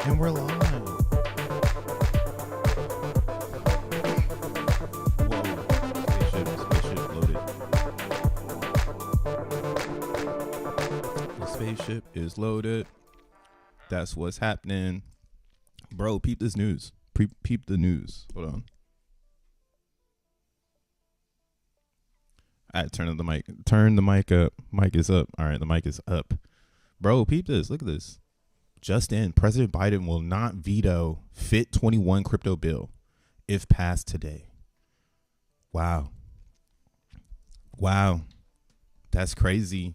And we're live. Spaceship loaded. The spaceship is loaded. That's what's happening. Bro, peep this news. Peep the news. Hold on. I turn the mic. Turn the mic up. Mic is up. All right, the mic is up. Bro, peep this. Look at this. Just in, President Biden will not veto Fit 21 crypto bill if passed today. Wow. Wow. That's crazy.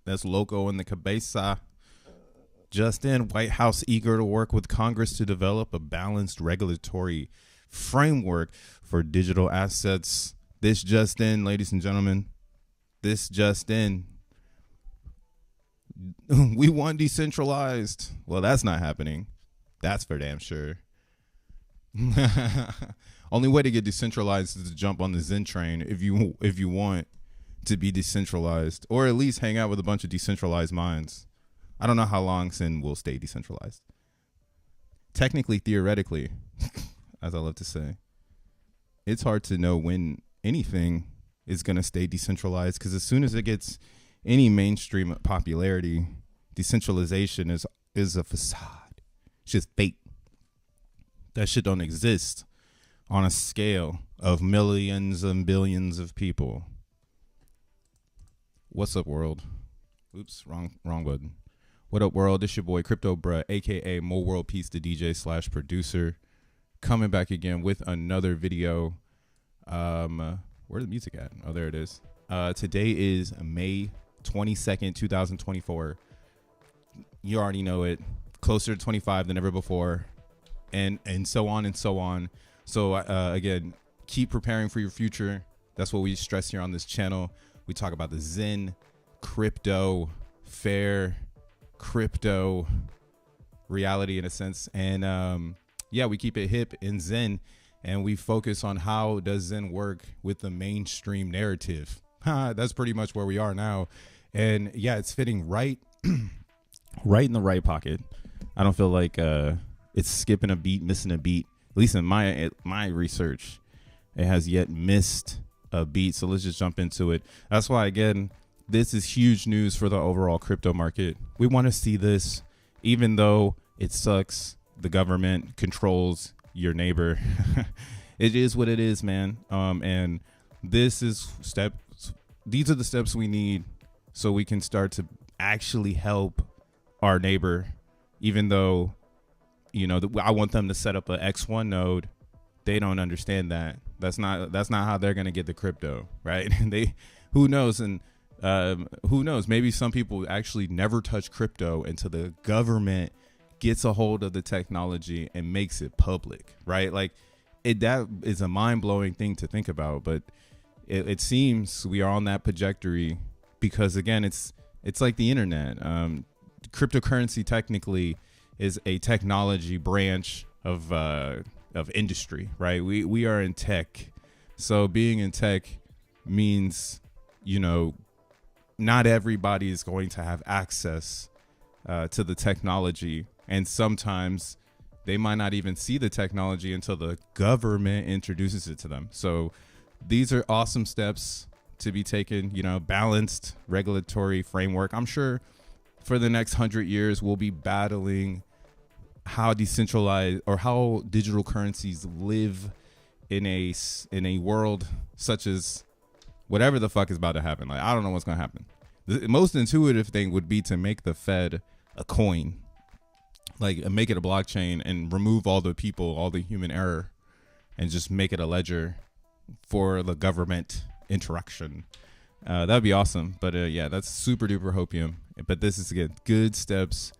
That's loco in the cabeza. Just in, White House eager to work with Congress to develop a balanced regulatory framework for digital assets. This just in, ladies and gentlemen. This just in. We want decentralized. Well, that's not happening. That's for damn sure. Only way to get decentralized is to jump on the Zen train if you want to be decentralized, or at least hang out with a bunch of decentralized minds. I don't know how long Zen will stay decentralized. Technically, theoretically, as I love to say, it's hard to know when anything is going to stay decentralized, because as soon as it gets any mainstream popularity, decentralization is a facade. It's just fake. That shit don't exist on a scale of millions and billions of people. What's up, world? Oops, wrong button. What up, world? It's your boy Crypto Bruh, aka Mo World Peace, the DJ / producer, coming back again with another video. Where's the music at? Oh, there it is. Today is May 22nd, 2024. You already know it. Closer to 25 than ever before, and so on and so on. So again, keep preparing for your future. That's what we stress here on this channel. We talk about the Zen, crypto, fair crypto reality in a sense, and yeah, we keep it hip in Zen, and we focus on how does Zen work with the mainstream narrative. That's pretty much where we are now. And yeah, it's fitting right right in the right pocket. I don't feel like it's skipping a beat, missing a beat. At least in my research, it has yet missed a beat. So let's just jump into it. That's why, again, this is huge news for the overall crypto market. We want to see this, even though it sucks. The government controls your neighbor. It is what it is, man. And this is these are the steps we need so we can start to actually help our neighbor, even though, you know, I want them to set up a X1 node. They don't understand that. That's not how they're going to get the crypto, right? And who knows? And who knows? Maybe some people actually never touch crypto until the government gets a hold of the technology and makes it public, right? Like that is a mind-blowing thing to think about, but it seems we are on that trajectory because, again, it's like the internet. Cryptocurrency technically is a technology branch of industry, right? We are in tech. So being in tech means, you know, not everybody is going to have access to the technology. And sometimes they might not even see the technology until the government introduces it to them. So these are awesome steps to be taken, you know, balanced regulatory framework. I'm sure for the next 100 years, we'll be battling how decentralized or how digital currencies live in a world such as whatever the fuck is about to happen. Like, I don't know what's going to happen. The most intuitive thing would be to make the Fed a coin, like make it a blockchain and remove all the people, all the human error, and just make it a ledger for the government interaction. That would be awesome. But yeah, that's super duper hopium. But this is, again, good steps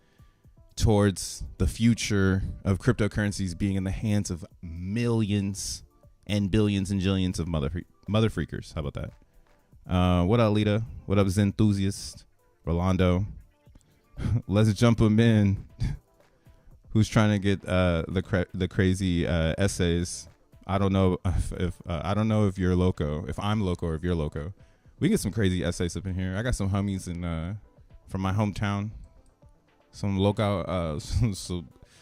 towards the future of cryptocurrencies being in the hands of millions and billions and jillions of mother freakers. How about that? What up, Lita? What up, Zen enthusiast? Rolando? Let's jump them in. who's trying to get the crazy essays. I don't know if I don't know if you're loco, if I'm loco, or if you're loco. We get some crazy essays up in here. I got some homies from my hometown, some local,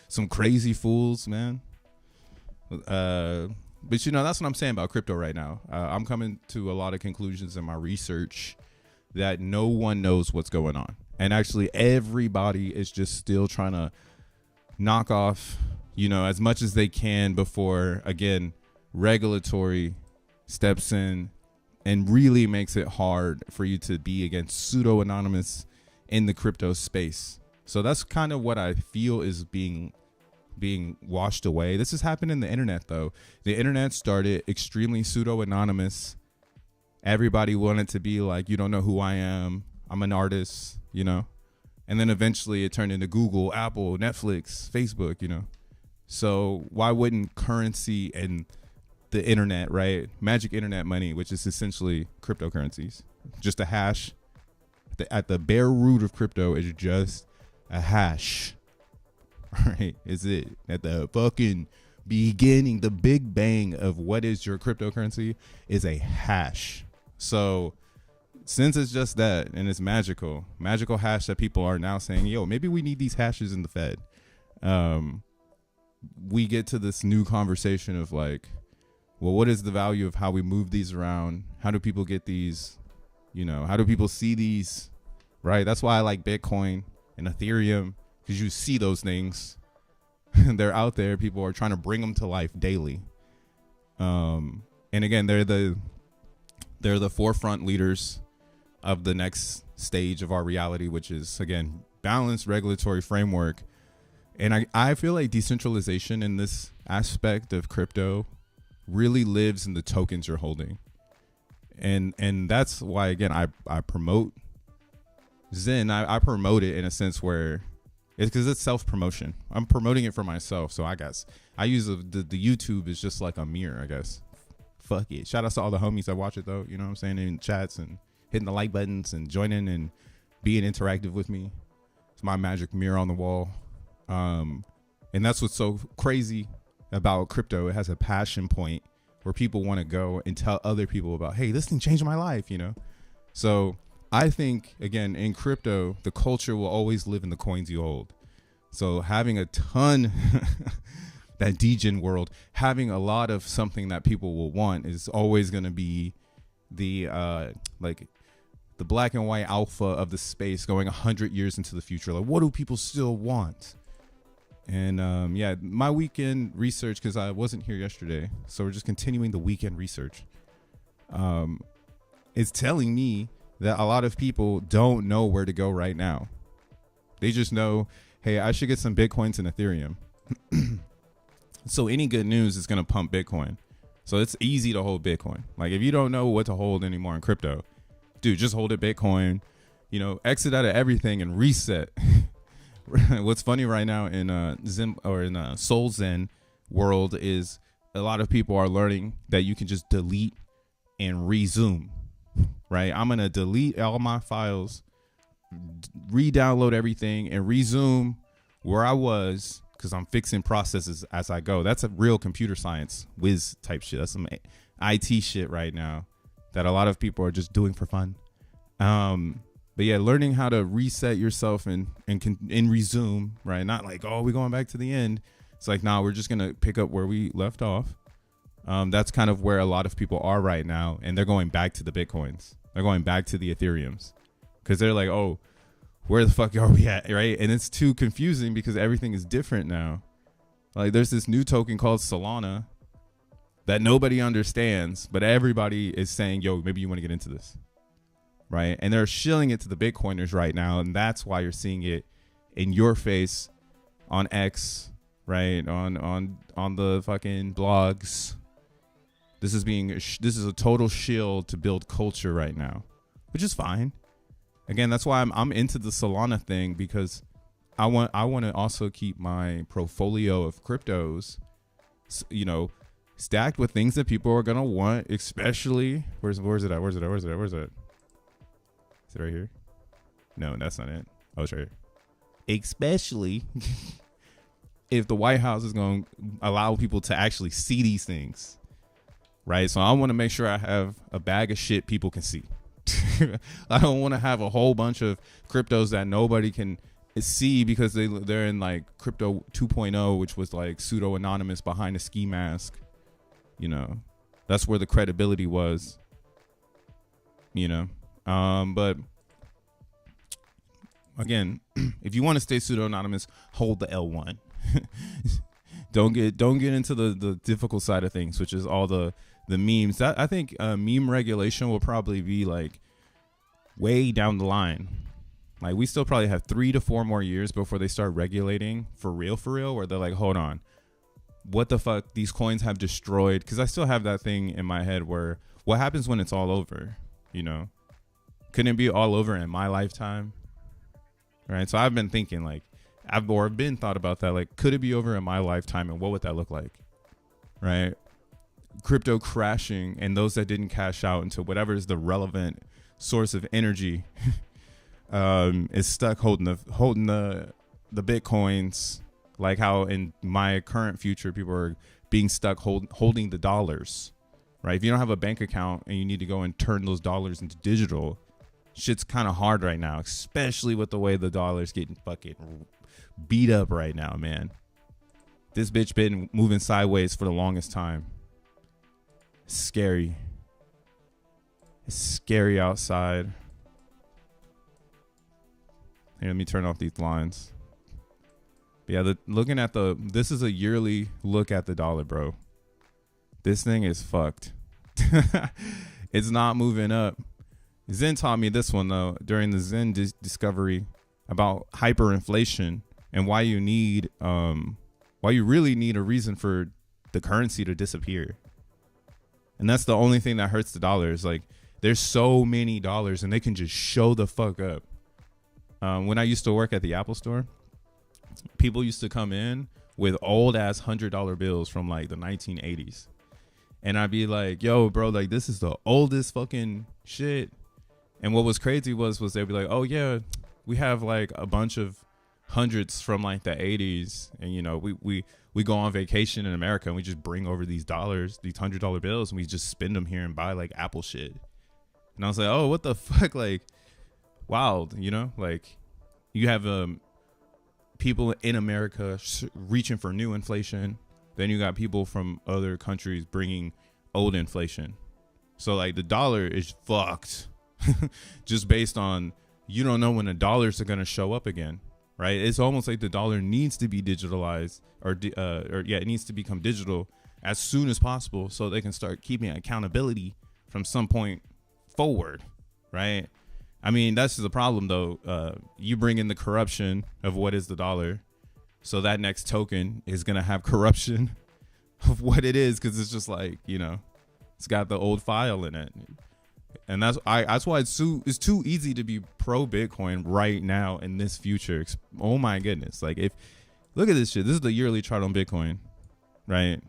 some crazy fools, man. But you know, that's what I'm saying about crypto right now. I'm coming to a lot of conclusions in my research that no one knows what's going on, and actually everybody is just still trying to knock off, you know, as much as they can before, again, regulatory steps in and really makes it hard for you to be, again, pseudo anonymous in the crypto space. So that's kind of what I feel is being washed away. This has happened in the internet, though. The internet started extremely pseudo anonymous. Everybody wanted to be like, you don't know who I am, I'm an artist, you know. And then eventually it turned into Google, Apple, Netflix, Facebook, you know. So why wouldn't currency and the internet, right? Magic internet money, which is essentially cryptocurrencies, just a hash. At the bare root of crypto is just a hash. Right? Is it at the fucking beginning, the big bang of what is your cryptocurrency is a hash. So since it's just that, and it's magical hash that people are now saying, yo, maybe we need these hashes in the Fed. We get to this new conversation of like, well, what is the value of how we move these around? How do people get these? You know, how do people see these? Right? That's why I like Bitcoin and Ethereum, because you see those things. They're out there. People are trying to bring them to life daily. And again, they're the forefront leaders of the next stage of our reality, which is, again, balanced regulatory framework. And I feel like decentralization in this aspect of crypto really lives in the tokens you're holding. And that's why, again, I promote Zen. I promote it in a sense where it's because it's self-promotion. I'm promoting it for myself. So I guess I use the YouTube is just like a mirror, I guess. Fuck it. Shout out to all the homies that watch it, though. You know what I'm saying? In chats and hitting the like buttons and joining and being interactive with me. It's my magic mirror on the wall. And that's what's so crazy about crypto. It has a passion point where people want to go and tell other people about, hey, this thing changed my life, you know? So I think, again, in crypto, the culture will always live in the coins you hold. So having a ton, that DEVnet world, having a lot of something that people will want is always going to be the like the black and white alpha of the space going 100 years into the future. Like, what do people still want? And yeah, my weekend research, because I wasn't here yesterday, so we're just continuing the weekend research, is telling me that a lot of people don't know where to go right now. They just know, hey, I should get some Bitcoins and Ethereum. So any good news is going to pump Bitcoin. So it's easy to hold Bitcoin. Like, if you don't know what to hold anymore in crypto, dude, just hold it Bitcoin, you know, exit out of everything and reset. What's funny right now in Zen or in solXEN world is a lot of people are learning that you can just delete and resume, right? I'm going to delete all my files, re-download everything and resume where I was, because I'm fixing processes as I go. That's a real computer science whiz type shit. That's some IT shit right now that a lot of people are just doing for fun. But yeah, learning how to reset yourself and resume, right? Not like, oh, we're going back to the end. It's like, nah, we're just going to pick up where we left off. That's kind of where a lot of people are right now. And they're going back to the Bitcoins. They're going back to the Ethereums. Because they're like, oh, where the fuck are we at, right? And it's too confusing because everything is different now. Like, there's this new token called Solana that nobody understands, but everybody is saying, yo, maybe you want to get into this, right? And they're shilling it to the Bitcoiners right now, and that's why you're seeing it in your face on X, right? On the fucking blogs. This is a total shield to build culture right now, which is fine. Again, that's why I'm into the Solana thing, because I want to also keep my portfolio of cryptos, you know, stacked with things that people are gonna want, especially where's it at? Is it right here? No, that's not it. Oh, it's right here. Especially if the White House is going to allow people to actually see these things, right? So I want to make sure I have a bag of shit people can see. I don't want to have a whole bunch of cryptos that nobody can see because they're in like crypto 2.0, which was like pseudo anonymous behind a ski mask. You know, that's where the credibility was. You know, but again, if you want to stay pseudo anonymous, hold the L1. don't get into the difficult side of things, which is all the memes. That I think meme regulation will probably be like way down the line. Like we still probably have 3 to 4 more years before they start regulating for real, where they're like, hold on, what the fuck? These coins have destroyed. Because I still have that thing in my head where what happens when it's all over? You know, couldn't it be all over in my lifetime? Right. So I've been thinking like I've been thought about that. Like, could it be over in my lifetime? And what would that look like? Right. Crypto crashing and those that didn't cash out into whatever is the relevant source of energy is stuck holding the Bitcoins, like how in my current future people are being stuck holding the dollars. Right. If you don't have a bank account and you need to go and turn those dollars into digital, shit's kind of hard right now, especially with the way the dollar's getting fucking beat up right now, man. This bitch been moving sideways for the longest time. It's scary. It's scary outside. Here, let me turn off these lines. But yeah, this is a yearly look at the dollar, bro. This thing is fucked. It's not moving up. Zen taught me this one though during the Zen discovery about hyperinflation and why you really need a reason for the currency to disappear. And that's the only thing that hurts the dollar is like there's so many dollars and they can just show the fuck up. When I used to work at the Apple store, people used to come in with old ass $100 bills from like the 1980s. And I'd be like, yo, bro, like this is the oldest fucking shit. And what was crazy was they'd be like, oh yeah, we have like a bunch of hundreds from like the 80s. And you know, we go on vacation in America and we just bring over these dollars, these $100 bills, and we just spend them here and buy like Apple shit. And I was like, oh, what the fuck? Like, wild, you know, like you have people in America reaching for new inflation. Then you got people from other countries bringing old inflation. So like the dollar is fucked just based on, you don't know when the dollars are going to show up again, right? It's almost like the dollar needs to be digitalized or it needs to become digital as soon as possible so they can start keeping accountability from some point forward, right? I mean, that's the problem though. You bring in the corruption of what is the dollar. So that next token is going to have corruption of what it is. Cause it's just like, you know, it's got the old file in it. And that's why it's too easy to be pro Bitcoin right now in this future. Oh my goodness. Like look at this shit. This is the yearly chart on Bitcoin, right?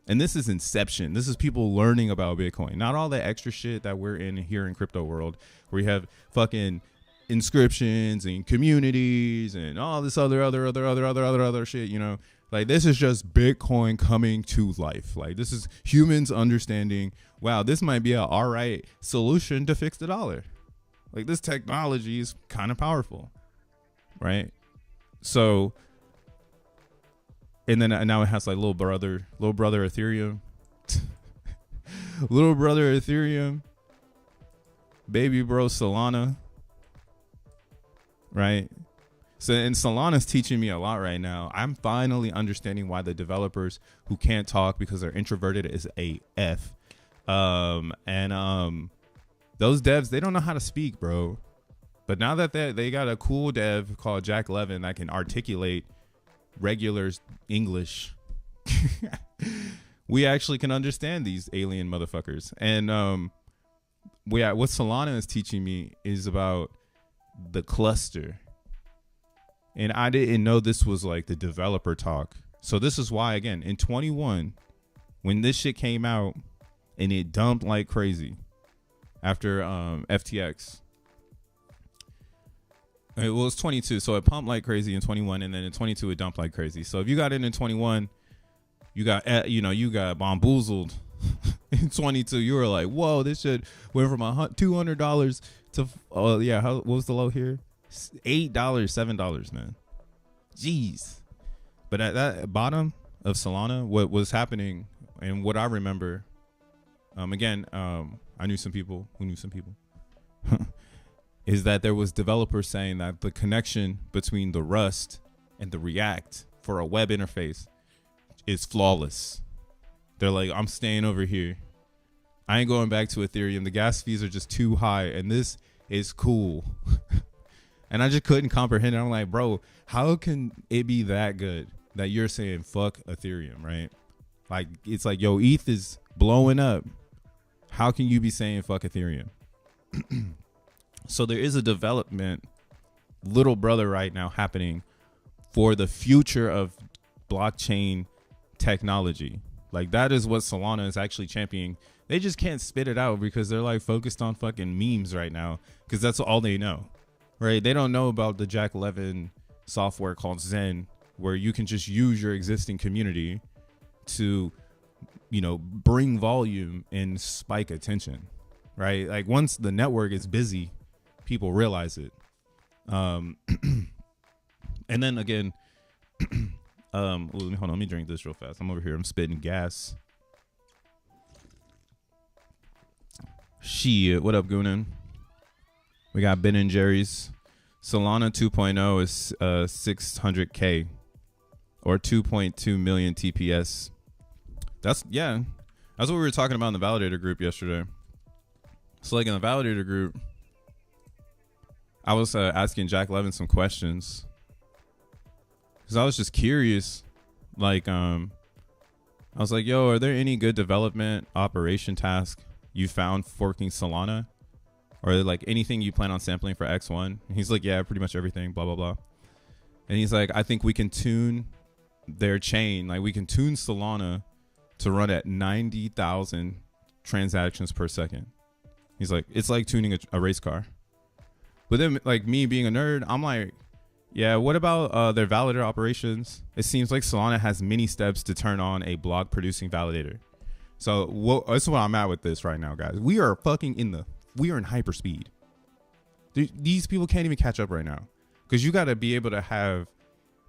And this is inception. This is people learning about Bitcoin, not all that extra shit that we're in here in crypto world where you have fucking inscriptions and communities and all this other shit, you know. Like this is just Bitcoin coming to life. Like this is humans understanding, wow, this might be a all right solution to fix the dollar. Like this technology is kind of powerful, right? So, and then now it has like little brother Ethereum, little brother Ethereum, baby bro Solana. Right. So, and Solana's teaching me a lot right now. I'm finally understanding why the developers who can't talk because they're introverted is AF. Those devs, they don't know how to speak, bro. But now that they got a cool dev called Jack Levin that can articulate regular English, we actually can understand these alien motherfuckers. And what Solana is teaching me is about the cluster. And I didn't know this was like the developer talk. So this is why, again, in 21, when this shit came out and it dumped like crazy after FTX, It was 22, so it pumped like crazy in 21, and then in 22 it dumped like crazy. So if you got in 21, you got you got bamboozled. In 22, you were like, whoa, this shit went from $200 to what was the low here? $8, $7, man. Jeez. But at that bottom of Solana, what was happening and what I remember, I knew some people who knew some people. Is that there was developers saying that the connection between the Rust and the React for a web interface is flawless. They're like, I'm staying over here. I ain't going back to Ethereum. The gas fees are just too high, and this is cool. And I just couldn't comprehend it. I'm like, bro, how can it be that good that you're saying fuck Ethereum, right? Like, it's like, yo, ETH is blowing up. How can you be saying fuck Ethereum? So there is a development, little brother, right now happening for the future of blockchain technology. Like, that is what Solana is actually championing. They just can't spit it out because they're like focused on fucking memes right now, because that's all they know, right? They don't know about the Jack Levin software called XEN, where you can just use your existing community to, bring volume and spike attention, right? Like, once the network is busy, people realize it. And then again, hold on, let me drink this real fast. I'm over here, I'm spitting gas. Shit, what up, Goonin? We got Ben and Jerry's. Solana 2.0 is 600K or 2.2 million TPS. That's what we were talking about in the validator group yesterday. So like in the validator group, I was asking Jack Levin some questions because I was just curious. Like, I was like, yo, are there any good development operation tasks you found forking Solana, or like anything you plan on sampling for X1? And he's like, yeah, pretty much everything, blah, blah, blah. And he's like, I think we can tune their chain. Like, we can tune Solana to run at 90,000 transactions per second. He's like, it's like tuning a race car. But then, like, me being a nerd, I'm like, yeah, what about their validator operations? It seems like Solana has many steps to turn on a block producing validator. So that's what I'm at with this right now, guys. We are we are in hyperspeed. These people can't even catch up right now, because you got to be able to have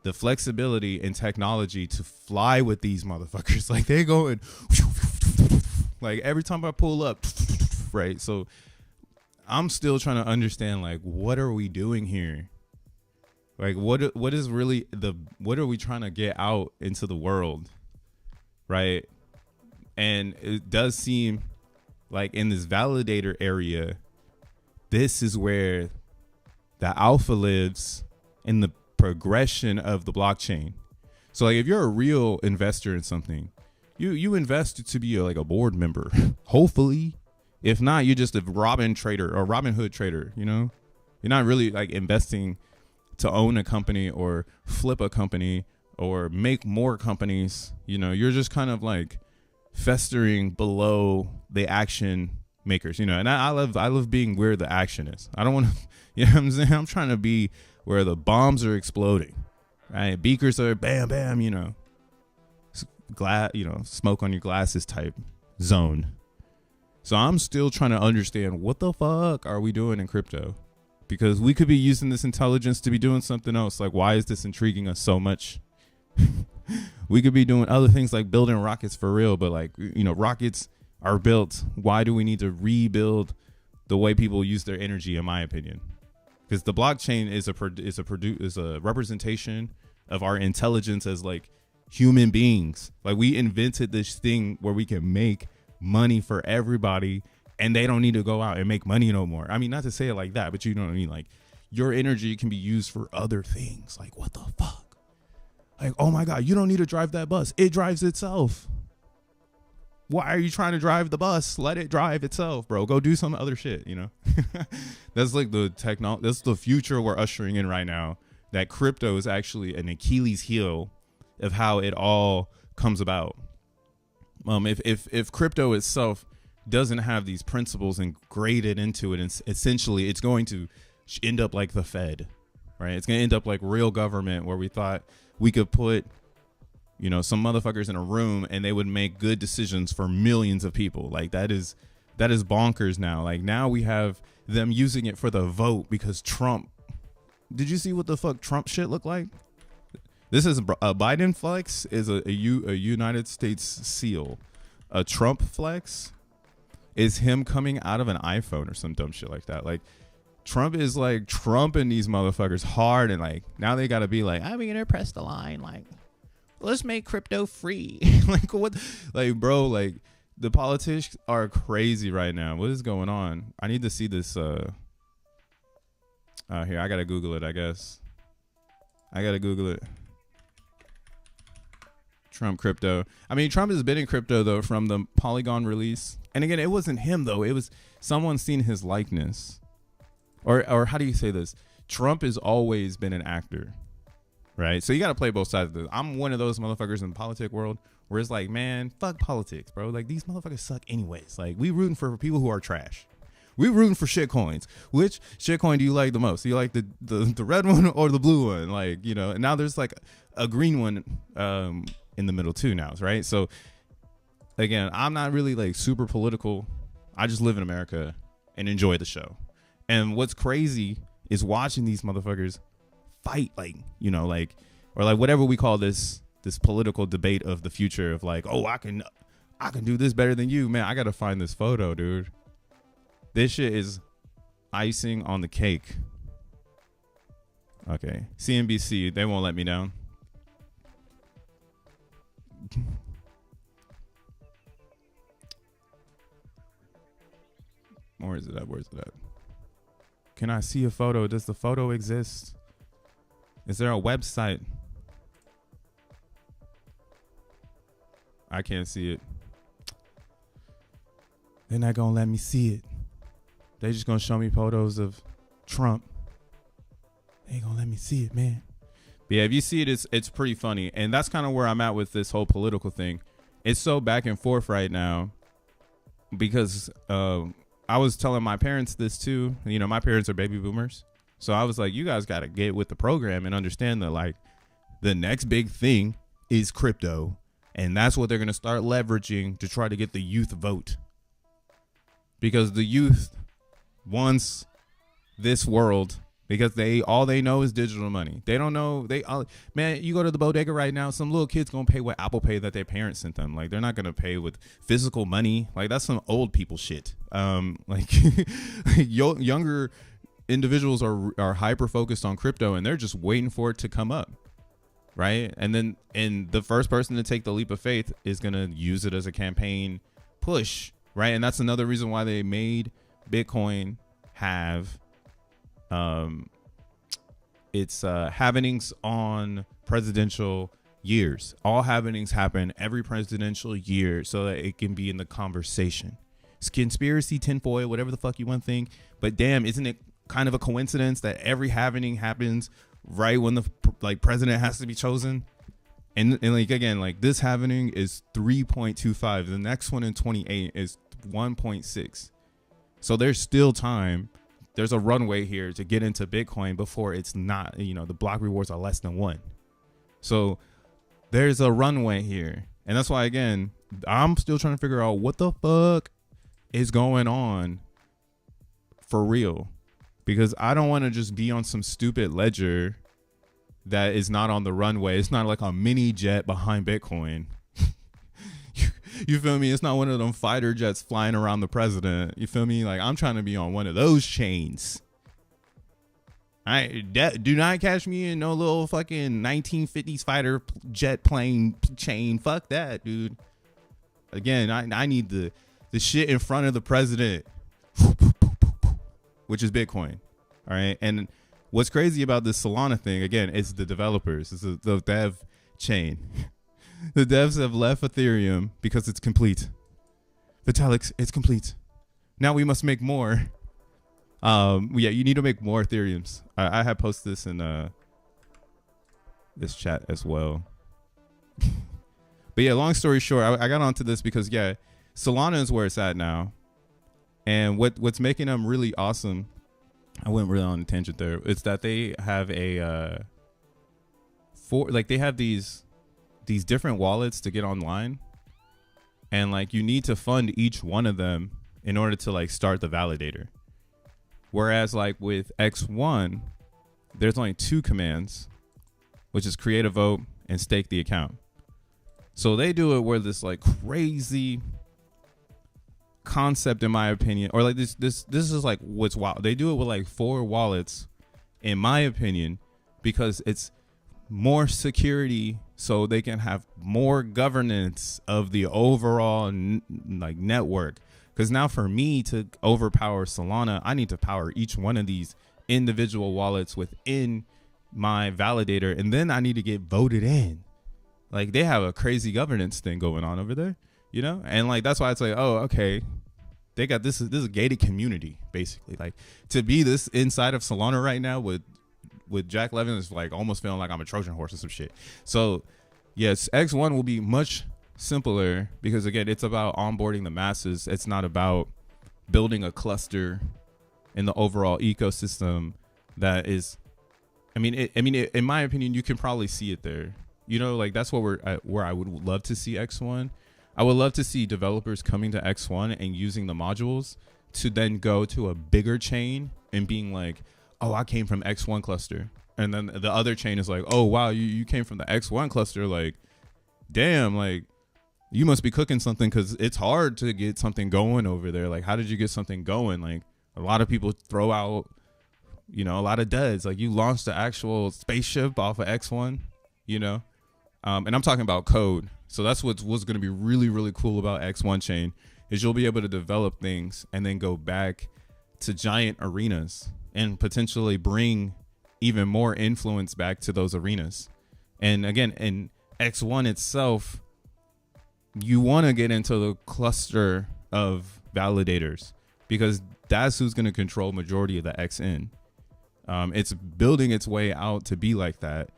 the flexibility and technology to fly with these motherfuckers. Like, they going like every time I pull up, right? So I'm still trying to understand, like, what are we doing here? Like, what is really what are we trying to get out into the world, right? And it does seem like in this validator area, this is where the alpha lives in the progression of the blockchain. So like, if you're a real investor in something, you invest to be like a board member, hopefully. If not, you're just a Robin Hood trader, You're not really like investing to own a company or flip a company or make more companies. You're just kind of like festering below the action makers, and I love being where the action is. I don't want to, you know what I'm saying? I'm trying to be where the bombs are exploding, right? Beakers are bam, bam, smoke on your glasses type zone. So I'm still trying to understand, what the fuck are we doing in crypto? Because we could be using this intelligence to be doing something else. Like, why is this intriguing us so much? We could be doing other things like building rockets for real, but like, rockets are built. Why do we need to rebuild the way people use their energy, in my opinion? Because the blockchain is a representation of our intelligence as like human beings. Like, we invented this thing where we can make money for everybody, and they don't need to go out and make money no more. I mean, not to say it like that, but you know what I mean? Like, your energy can be used for other things. Like, what the fuck? Like, oh my God, you don't need to drive that bus. It drives itself. Why are you trying to drive the bus? Let it drive itself, bro. Go do some other shit, That's like that's the future we're ushering in right now. That crypto is actually an Achilles heel of how it all comes about. If crypto itself doesn't have these principles and graded into it, and essentially it's going to end up like the Fed. right? It's going to end up like real government, where we thought we could put, you know, some motherfuckers in a room and they would make good decisions for millions of people. Like that is bonkers now. Like now we have them using it for the vote because Trump. Did you see what the fuck Trump shit looked like? This is a Biden flex is a United States seal. A Trump flex is him coming out of an iPhone or some dumb shit like that. Like Trump is like trumping these motherfuckers hard, and like now they gotta be like, I'm gonna press the line, like let's make crypto free. Like what? Like bro, like the politics are crazy right now. What is going on? I need to see this. Here, I gotta Google it. I guess I gotta Google it. Trump crypto. I mean, Trump has been in crypto though from the Polygon release. And again, it wasn't him though. It was someone seen his likeness. Or how do you say this? Trump has always been an actor, right? So you got to play both sides of this. I'm one of those motherfuckers in the politic world where it's like, man, fuck politics, bro. Like these motherfuckers suck anyways. Like we rooting for people who are trash. We rooting for shit coins. Which shit coin do you like the most? Do you like the red one or the blue one? Like, you know, and now there's like a green one in the middle too now, right? So again, I'm not really like super political. I just live in America and enjoy the show. And what's crazy is watching these motherfuckers fight, like, you know, like, or like whatever we call this political debate of the future of like, oh, I can do this better than you, man. I gotta find this photo, dude. This shit is icing on the cake. Okay, CNBC, they won't let me down. Where is it at? Where's it at? Can I see a photo? Does the photo exist? Is there a website? I can't see it. They're not gonna let me see it. They just gonna show me photos of Trump. They ain't gonna let me see it, man. But yeah, if you see it, it's pretty funny. And that's kind of where I'm at with this whole political thing. It's so back and forth right now because I was telling my parents this too. You know, my parents are baby boomers. So I was like, you guys got to get with the program and understand that like the next big thing is crypto. And that's what they're going to start leveraging to try to get the youth vote. Because the youth wants this world because all they know is digital money. They don't know. Man, you go to the bodega right now, some little kid's going to pay with Apple Pay that their parents sent them. Like they're not going to pay with physical money. Like that's some old people shit. Like younger individuals are hyper focused on crypto and they're just waiting for it to come up. Right. And the first person to take the leap of faith is going to use it as a campaign push. Right. And that's another reason why they made Bitcoin have its happenings on presidential years. All happenings happen every presidential year so that it can be in the conversation. It's conspiracy, tinfoil, whatever the fuck you want to think. But damn, isn't it kind of a coincidence that every happening happens right when the president has to be chosen? And like again, like this happening is 3.25. The next one in 28 is 1.6. So there's still time. There's a runway here to get into Bitcoin before it's not, you know, the block rewards are less than 1. So there's a runway here. And that's why, again, I'm still trying to figure out what the fuck is going on for real. Because I don't want to just be on some stupid ledger that is not on the runway. It's not like a mini jet behind Bitcoin. You feel me? It's not one of them fighter jets flying around the president. You feel me? Like I'm trying to be on one of those chains. Do not catch me in no little fucking 1950s fighter jet plane chain. Fuck that, dude. Again, I need the shit in front of the president, which is Bitcoin. All right. And what's crazy about this Solana thing, again, is the developers. It's the dev chain. The devs have left Ethereum because it's complete. Vitalik, it's complete. Now we must make more. Yeah, you need to make more Ethereums. I have posted this in this chat as well. But yeah, long story short, I got onto this because yeah, Solana is where it's at now. And what's making them really awesome I went really on a tangent there. It's that they have a they have these different wallets to get online, and like you need to fund each one of them in order to like start the validator. Whereas like with X1, there's only 2 commands, which is create a vote and stake the account. So they do it where this like crazy concept, in my opinion, or like this is like what's wild. They do it with like 4 wallets, in my opinion, because it's more security, so they can have more governance of the overall like network. Because now for me to overpower Solana, I need to power each one of these individual wallets within my validator, and then I need to get voted in. Like they have a crazy governance thing going on over there, you know? And like that's why it's like, oh, okay, they got this is a gated community, basically. Like to be this inside of Solana right now with Jack Levin is like almost feeling like I'm a Trojan horse or some shit. So yes, X1 will be much simpler because again, it's about onboarding the masses. It's not about building a cluster in the overall ecosystem that is, in my opinion, you can probably see it there. You know, like that's what where I would love to see X1. I would love to see developers coming to X1 and using the modules to then go to a bigger chain and being like, oh, I came from X1 cluster. And then the other chain is like, oh, wow, you came from the X1 cluster. Like, damn, like you must be cooking something, because it's hard to get something going over there. Like, how did you get something going? Like a lot of people throw out, you know, a lot of duds. Like you launched the actual spaceship off of X1, you know? And I'm talking about code. So that's what's going to be really, really cool about X1 chain is you'll be able to develop things and then go back to giant arenas and potentially bring even more influence back to those arenas. And again, in X1 itself, you want to get into the cluster of validators because that's who's going to control majority of the XN. It's building its way out to be like that,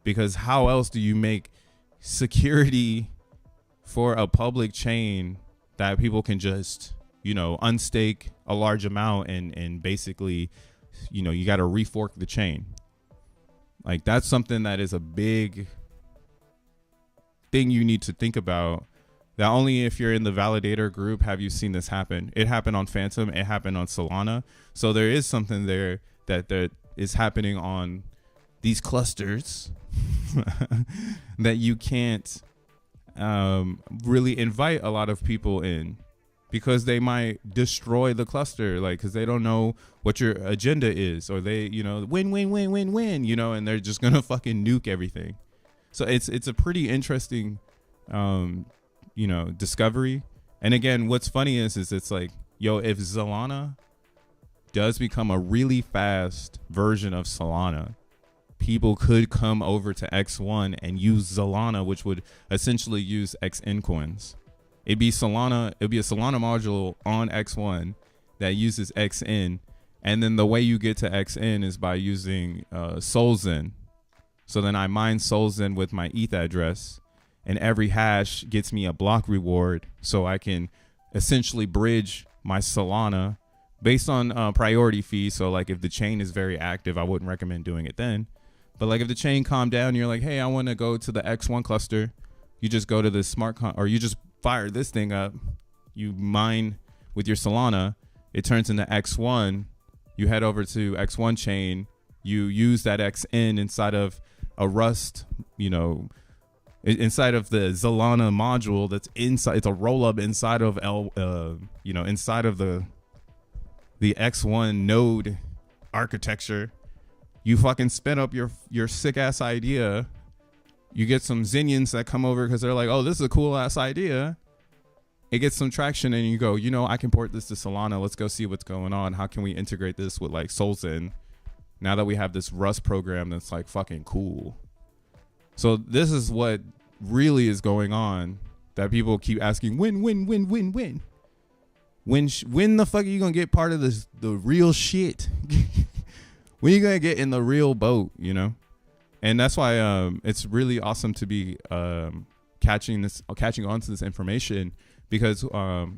because how else do you make security for a public chain that people can just, you know, unstake a large amount and basically, you know, you got to refork the chain. Like that's something that is a big thing you need to think about. That only if you're in the validator group have you seen this happen. It happened on Phantom. It happened on Solana. So there is something there that is happening on these clusters that you can't really invite a lot of people in, because they might destroy the cluster, like because they don't know what your agenda is, or they, you know, win, you know, and they're just gonna fucking nuke everything. So it's a pretty interesting you know, discovery. And again, what's funny is it's like, yo, if Xolana does become a really fast version of Solana, people could come over to X1 and use Xolana, which would essentially use XN coins. It'd be a Solana module on X1 that uses XN, and then the way you get to XN is by using solXEN. So then I mine solXEN with my ETH address, and every hash gets me a block reward, so I can essentially bridge my Solana based on priority fees. So like if the chain is very active, I wouldn't recommend doing it then. But like if the chain calmed down, you're like, hey, I want to go to the X1 cluster. You just go to the or you just fire this thing up. You mine with your Solana. It turns into X1. You head over to X1 chain. You use that XN inside of a Rust, you know, inside of the Xolana module that's inside. It's a roll up inside of you know, inside of the X1 node architecture. You fucking spin up your sick ass idea. You get some Xenians that come over because they're like, oh, this is a cool ass idea. It gets some traction, and you go, you know, I can port this to Solana. Let's go see what's going on. How can we integrate this with like solXEN now that we have this Rust program that's like fucking cool? So this is what really is going on, that people keep asking, when the fuck are you gonna get part of this, the real shit? When you gonna get in the real boat, you know? And that's why it's really awesome to be catching on to this information, because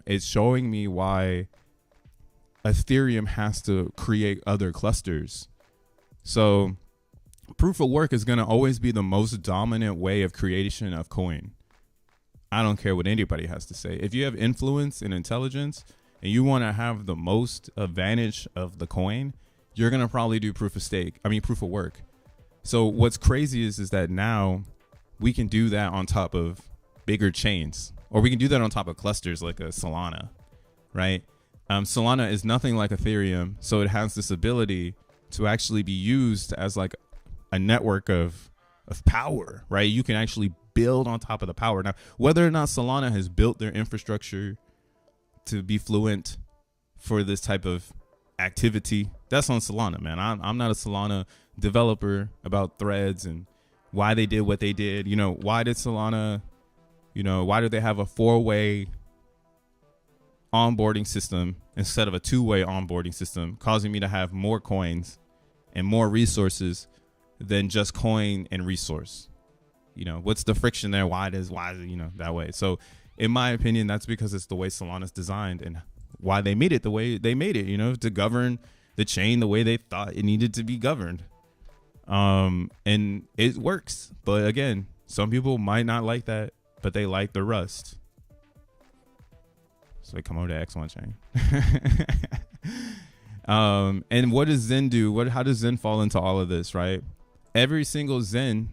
it's showing me why Ethereum has to create other clusters. So proof of work is going to always be the most dominant way of creation of coin. I don't care what anybody has to say. If you have influence and intelligence and you want to have the most advantage of the coin, you're going to probably do proof of work. So what's crazy is that now we can do that on top of bigger chains, or we can do that on top of clusters like a Solana, right? Solana is nothing like Ethereum. So it has this ability to actually be used as like a network of power, right? You can actually build on top of the power. Now, whether or not Solana has built their infrastructure to be fluent for this type of activity, that's on Solana, man. I'm not a Solana developer about threads and why they did what they did. You know, why did Solana, why do they have a 4-way onboarding system instead of a 2-way onboarding system, causing me to have more coins and more resources than just coin and resource? What's the friction there? Why is it, that way? So in my opinion, that's because it's the way Solana's designed and why they made it the way they made it, to govern the chain the way they thought it needed to be governed. And it works. But again, some people might not like that, but they like the rust. So they come over to X1 chain. And what does Zen do? How does Zen fall into all of this, right? Every single Zen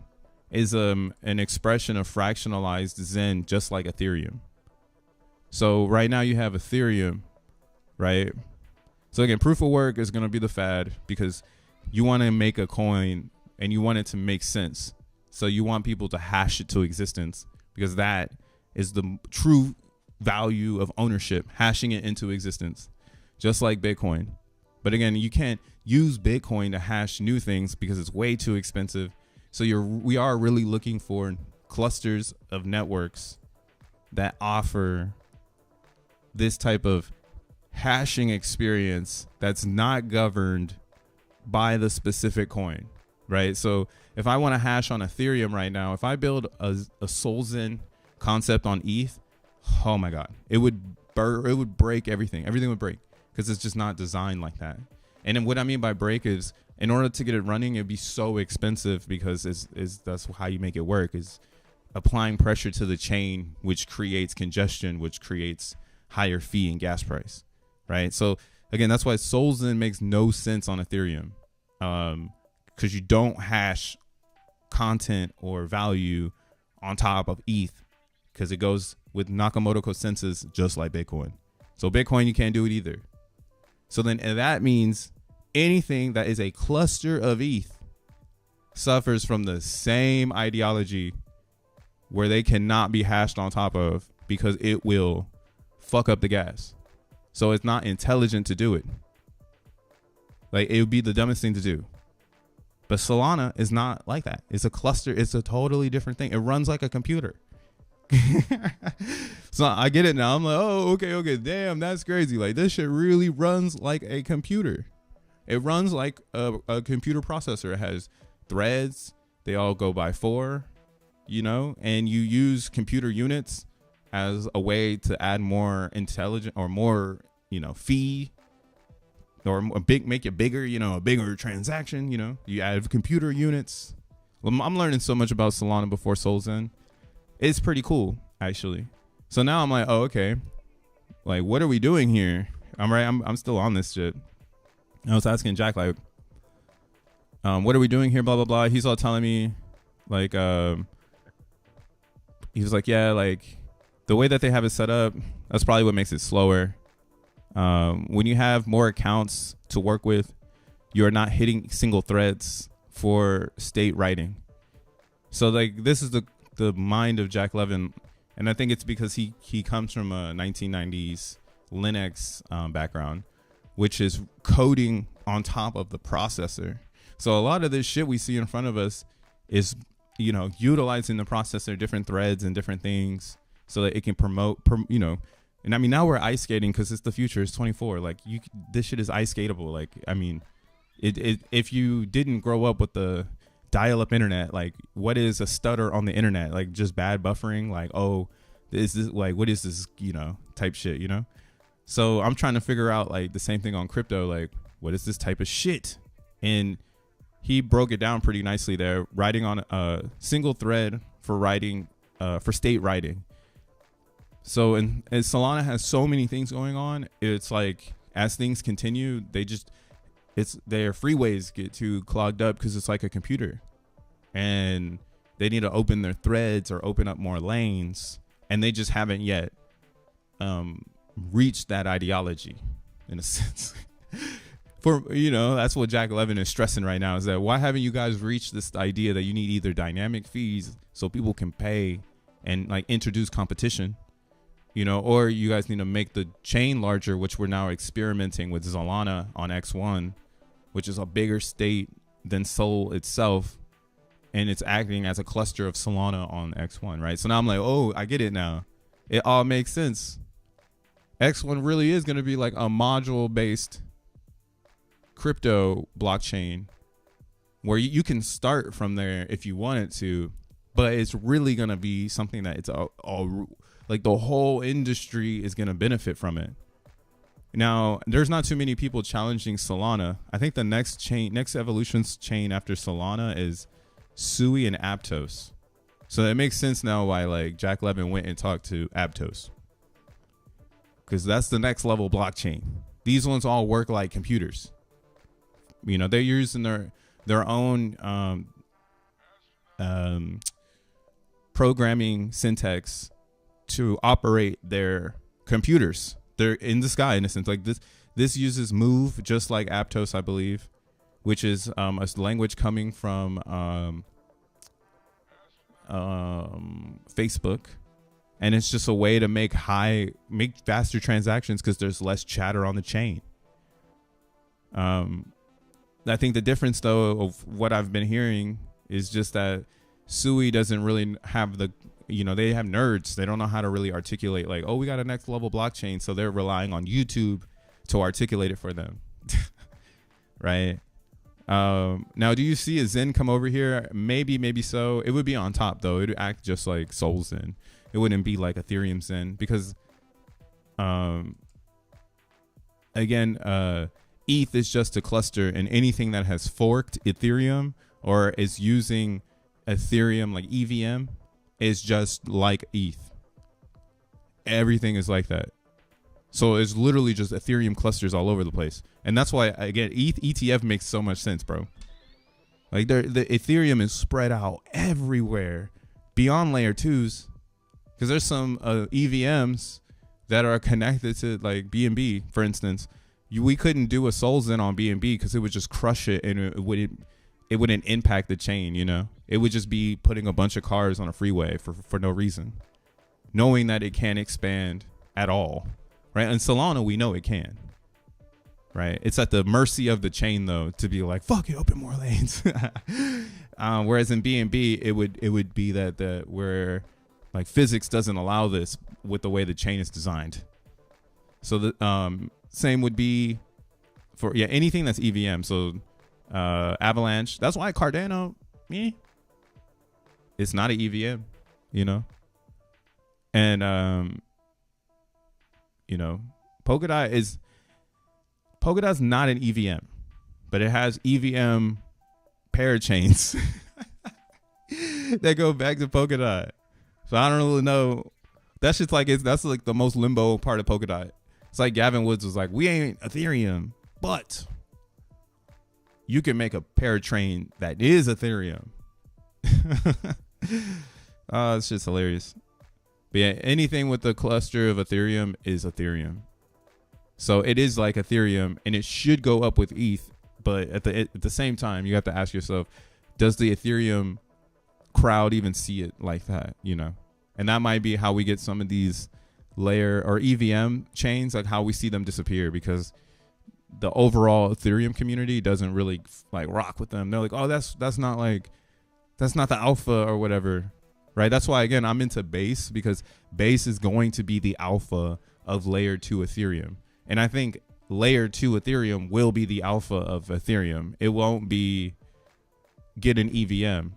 is an expression of fractionalized Zen, just like Ethereum. So right now you have Ethereum, right? So again, proof of work is going to be the fad because you want to make a coin and you want it to make sense. So you want people to hash it to existence because that is the true value of ownership, hashing it into existence, just like Bitcoin. But again, you can't use Bitcoin to hash new things because it's way too expensive. So we are really looking for clusters of networks that offer this type of hashing experience that's not governed by the specific coin, right? So if I want to hash on Ethereum right now, if I build a solXEN concept on ETH, oh my God, it would break everything. Everything would break because it's just not designed like that. And then what I mean by break is, in order to get it running, it'd be so expensive because that's how you make it work, is applying pressure to the chain, which creates congestion, which creates higher fee and gas price, right? So again, that's why solXEN makes no sense on Ethereum, because you don't hash content or value on top of ETH because it goes with Nakamoto consensus just like Bitcoin. So Bitcoin, you can't do it either. So then that means anything that is a cluster of ETH suffers from the same ideology where they cannot be hashed on top of because it will fuck up the gas. So it's not intelligent to do it. Like, it would be the dumbest thing to do. But Solana is not like that. It's a cluster. It's a totally different thing. It runs like a computer. So I get it now. I'm like, oh, okay. Damn, that's crazy. Like, this shit really runs like a computer. It runs like a computer processor. It has threads. They all go by 4, and you use computer units as a way to add more intelligent or more, fee, or make it bigger, a bigger transaction. You add computer units. Well, I'm learning so much about Solana before solXEN. It's pretty cool, actually. So now I'm like, oh, okay. Like, what are we doing here? I'm still on this shit. I was asking Jack, like, what are we doing here? Blah, blah, blah. He's all telling me, like, he was like, yeah, like, the way that they have it set up, that's probably what makes it slower. When you have more accounts to work with, you're not hitting single threads for state writing. So, like, this is the mind of Jack Levin. And I think it's because he comes from a 1990s Linux background, which is coding on top of the processor. So a lot of this shit we see in front of us is, utilizing the processor, different threads and different things so that it can promote, and I mean, now we're ice skating because it's the future. It's 24. Like, this shit is ice skatable. Like, I mean, if you didn't grow up with the dial-up internet, like, what is a stutter on the internet? Like, just bad buffering. Like, oh, is this, like, what is this, type shit, So I'm trying to figure out like the same thing on crypto. Like, what is this type of shit? And he broke it down pretty nicely there, writing on a single thread for writing, for state writing. So, and Solana has so many things going on. It's like, as things continue, their freeways get too clogged up because it's like a computer, and they need to open their threads or open up more lanes, and they just haven't yet reached that ideology in a sense. For, you know, that's what Jack Levin is stressing right now, is that why haven't you guys reached this idea that you need either dynamic fees so people can pay and like introduce competition, you know, or you guys need to make the chain larger, which we're now experimenting with Xolana on X1, which is a bigger state than Sol itself, and it's acting as a cluster of Solana on X1, right? So now I'm like, oh, I get it now. It all makes sense. X1 really is going to be like a module-based crypto blockchain where you can start from there if you wanted to, but it's really going to be something that it's all like the whole industry is going to benefit from it. Now, there's not too many people challenging Solana. I think the next evolution's chain after Solana is Sui and Aptos. So it makes sense now why like Jack Levin went and talked to Aptos, because that's the next level blockchain. These ones all work like computers. You know, they're using their own programming syntax to operate their computers. They're in the sky in a sense. Like this uses Move just like Aptos, I believe, which is a language coming from Facebook, and it's just a way to make faster transactions because there's less chatter on the chain. I think the difference, though, of what I've been hearing is just that Sui doesn't really have the, you know, they have nerds. They don't know how to really articulate like, oh, we got a next level blockchain. So they're relying on YouTube to articulate it for them. Right. Now, do you see a XEN come over here? Maybe so. It would be on top, though. It would act just like solXEN. It wouldn't be like Ethereum XEN because, again, ETH is just a cluster, and anything that has forked Ethereum or is using Ethereum like EVM is just like ETH. Everything is like that. So it's literally just Ethereum clusters all over the place. And that's why, again, ETH ETF makes so much sense, bro. Like the Ethereum is spread out everywhere beyond layer 2s, because there's some EVMs that are connected to like BNB, for instance. We couldn't do a solXEN on BNB because it would just crush it, and it wouldn't impact the chain, you know? It would just be putting a bunch of cars on a freeway for no reason, knowing that it can't expand at all, right? And Solana, we know it can, right? It's at the mercy of the chain, though, to be like, fuck it, open more lanes. Whereas in BNB, it would be that where like physics doesn't allow this with the way the chain is designed. So the same would be for anything that's EVM. So Avalanche, that's why Cardano, it's not an EVM, you know. And you know, Polkadot's not an EVM, but it has EVM parachains that go back to Polkadot. So I don't really know. That's just like that's like the most limbo part of Polkadot. It's like Gavin Woods was like, we ain't Ethereum, but you can make a paratrain that is Ethereum. It's just hilarious. But yeah, anything with the cluster of Ethereum is Ethereum. So it is like Ethereum, and it should go up with ETH. But at the same time, you have to ask yourself, does the Ethereum crowd even see it like that? You know, and that might be how we get some of these layer or EVM chains, like how we see them disappear, because the overall Ethereum community doesn't really like rock with them. They're like, oh, that's not the alpha or whatever, right? That's why, again, I'm into Base, because Base is going to be the alpha of layer 2 Ethereum. And I think layer 2 Ethereum will be the alpha of Ethereum. It won't be get an EVM,